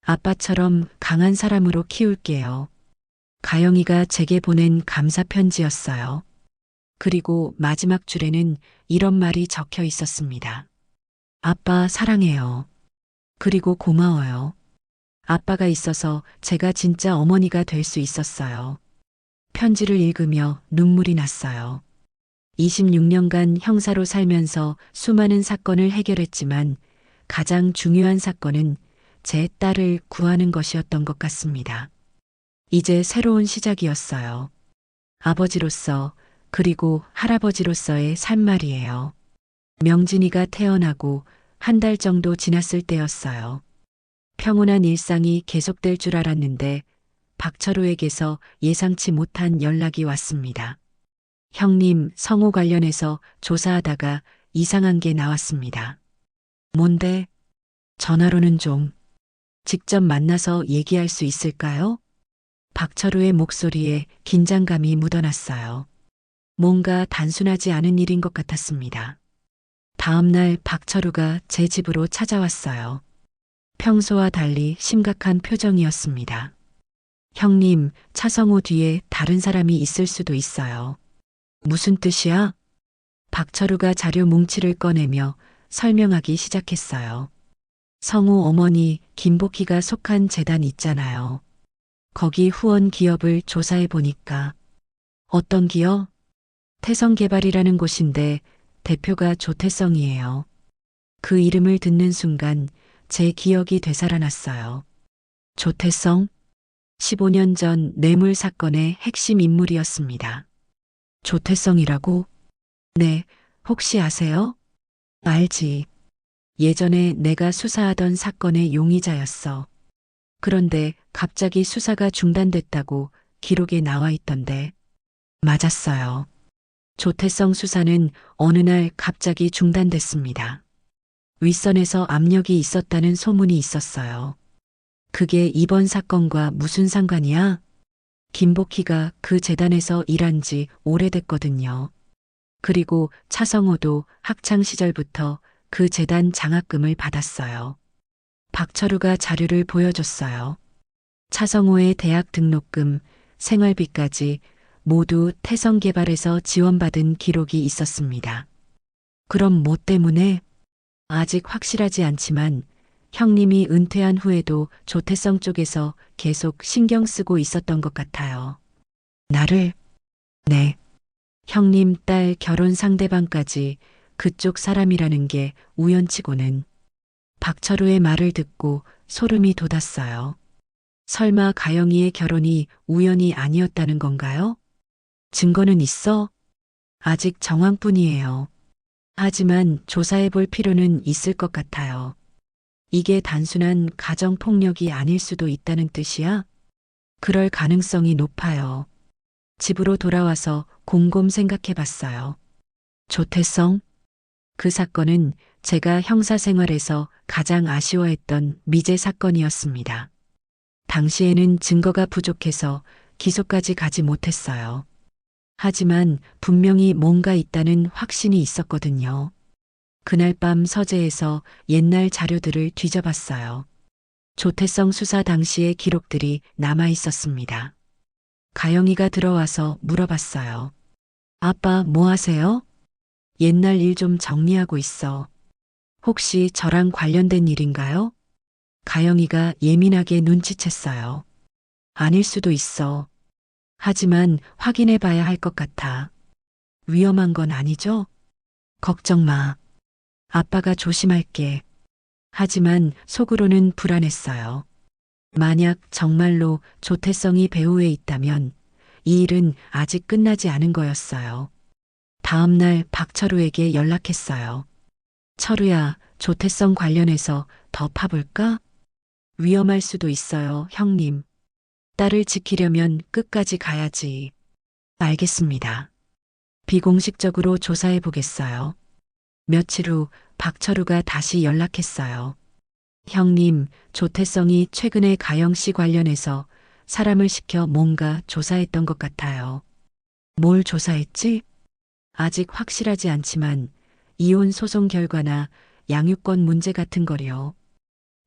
아빠처럼 강한 사람으로 키울게요. 가영이가 제게 보낸 감사 편지였어요. 그리고 마지막 줄에는 이런 말이 적혀 있었습니다. 아빠 사랑해요. 그리고 고마워요. 아빠가 있어서 제가 진짜 어머니가 될 수 있었어요. 편지를 읽으며 눈물이 났어요. 26년간 형사로 살면서 수많은 사건을 해결했지만 가장 중요한 사건은 제 딸을 구하는 것이었던 것 같습니다. 이제 새로운 시작이었어요. 아버지로서 그리고 할아버지로서의 삶말이에요. 명진이가 태어나고 한 달 정도 지났을 때였어요. 평온한 일상이 계속될 줄 알았는데 박철우에게서 예상치 못한 연락이 왔습니다. 형님, 성호 관련해서 조사하다가 이상한 게 나왔습니다. 뭔데? 전화로는 좀 직접 만나서 얘기할 수 있을까요? 박철우의 목소리에 긴장감이 묻어났어요. 뭔가 단순하지 않은 일인 것 같았습니다. 다음 날 박철우가 제 집으로 찾아왔어요. 평소와 달리 심각한 표정이었습니다. 형님, 차성호 뒤에 다른 사람이 있을 수도 있어요. 무슨 뜻이야? 박철우가 자료 뭉치를 꺼내며 설명하기 시작했어요. 성우 어머니 김복희가 속한 재단 있잖아요. 거기 후원 기업을 조사해 보니까 어떤 기업? 태성개발이라는 곳인데 대표가 조태성이에요. 그 이름을 듣는 순간 제 기억이 되살아났어요. 조태성? 15년 전 뇌물 사건의 핵심 인물이었습니다. 조태성이라고? 네, 혹시 아세요? 알지. 예전에 내가 수사하던 사건의 용의자였어. 그런데 갑자기 수사가 중단됐다고 기록에 나와 있던데. 맞았어요. 조태성 수사는 어느 날 갑자기 중단됐습니다. 윗선에서 압력이 있었다는 소문이 있었어요. 그게 이번 사건과 무슨 상관이야? 김복희가 그 재단에서 일한 지 오래됐거든요. 그리고 차성호도 학창 시절부터 그 재단 장학금을 받았어요. 박철우가 자료를 보여줬어요. 차성호의 대학 등록금, 생활비까지 모두 태성개발에서 지원받은 기록이 있었습니다. 그럼 뭐 때문에? 아직 확실하지 않지만 형님이 은퇴한 후에도 조태성 쪽에서 계속 신경 쓰고 있었던 것 같아요. 나를? 네. 형님 딸 결혼 상대방까지 그쪽 사람이라는 게 우연치고는. 박철우의 말을 듣고 소름이 돋았어요. 설마 가영이의 결혼이 우연이 아니었다는 건가요? 증거는 있어? 아직 정황뿐이에요. 하지만 조사해 볼 필요는 있을 것 같아요. 이게 단순한 가정폭력이 아닐 수도 있다는 뜻이야? 그럴 가능성이 높아요. 집으로 돌아와서 곰곰 생각해 봤어요. 조태성? 그 사건은 제가 형사 생활에서 가장 아쉬워했던 미제 사건이었습니다. 당시에는 증거가 부족해서 기소까지 가지 못했어요. 하지만 분명히 뭔가 있다는 확신이 있었거든요. 그날 밤 서재에서 옛날 자료들을 뒤져봤어요. 조태성 수사 당시의 기록들이 남아 있었습니다. 가영이가 들어와서 물어봤어요. 아빠 뭐 하세요? 옛날 일 좀 정리하고 있어. 혹시 저랑 관련된 일인가요? 가영이가 예민하게 눈치챘어요. 아닐 수도 있어. 하지만 확인해 봐야 할 것 같아. 위험한 건 아니죠? 걱정 마. 아빠가 조심할게. 하지만 속으로는 불안했어요. 만약 정말로 조태성이 배후에 있다면 이 일은 아직 끝나지 않은 거였어요. 다음 날 박철우에게 연락했어요. 철우야, 조태성 관련해서 더 파볼까? 위험할 수도 있어요, 형님. 딸을 지키려면 끝까지 가야지. 알겠습니다. 비공식적으로 조사해 보겠어요. 며칠 후 박철우가 다시 연락했어요. 형님, 조태성이 최근에 가영 씨 관련해서 사람을 시켜 뭔가 조사했던 것 같아요. 뭘 조사했지? 아직 확실하지 않지만 이혼 소송 결과나 양육권 문제 같은 거요.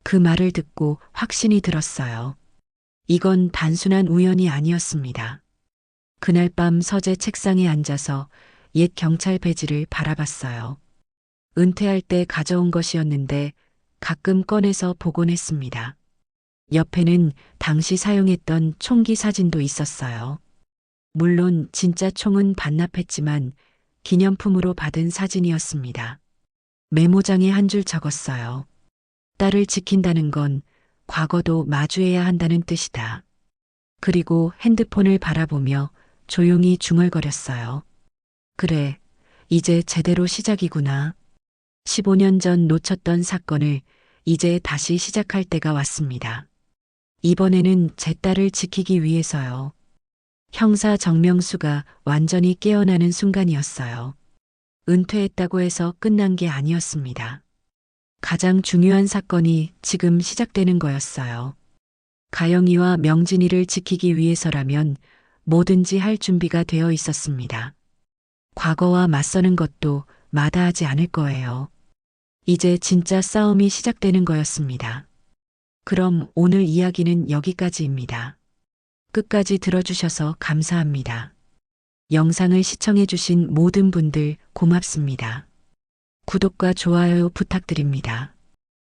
그 말을 듣고 확신이 들었어요. 이건 단순한 우연이 아니었습니다. 그날 밤 서재 책상에 앉아서 옛 경찰 배지를 바라봤어요. 은퇴할 때 가져온 것이었는데 가끔 꺼내서 보곤 했습니다. 옆에는 당시 사용했던 총기 사진도 있었어요. 물론 진짜 총은 반납했지만 기념품으로 받은 사진이었습니다. 메모장에 한 줄 적었어요. 딸을 지킨다는 건 과거도 마주해야 한다는 뜻이다. 그리고 핸드폰을 바라보며 조용히 중얼거렸어요. 그래, 이제 제대로 시작이구나. 15년 전 놓쳤던 사건을 이제 다시 시작할 때가 왔습니다. 이번에는 제 딸을 지키기 위해서요. 형사 정명수가 완전히 깨어나는 순간이었어요. 은퇴했다고 해서 끝난 게 아니었습니다. 가장 중요한 사건이 지금 시작되는 거였어요. 가영이와 명진이를 지키기 위해서라면 뭐든지 할 준비가 되어 있었습니다. 과거와 맞서는 것도 마다하지 않을 거예요. 이제 진짜 싸움이 시작되는 거였습니다. 그럼 오늘 이야기는 여기까지입니다. 끝까지 들어주셔서 감사합니다. 영상을 시청해주신 모든 분들 고맙습니다. 구독과 좋아요 부탁드립니다.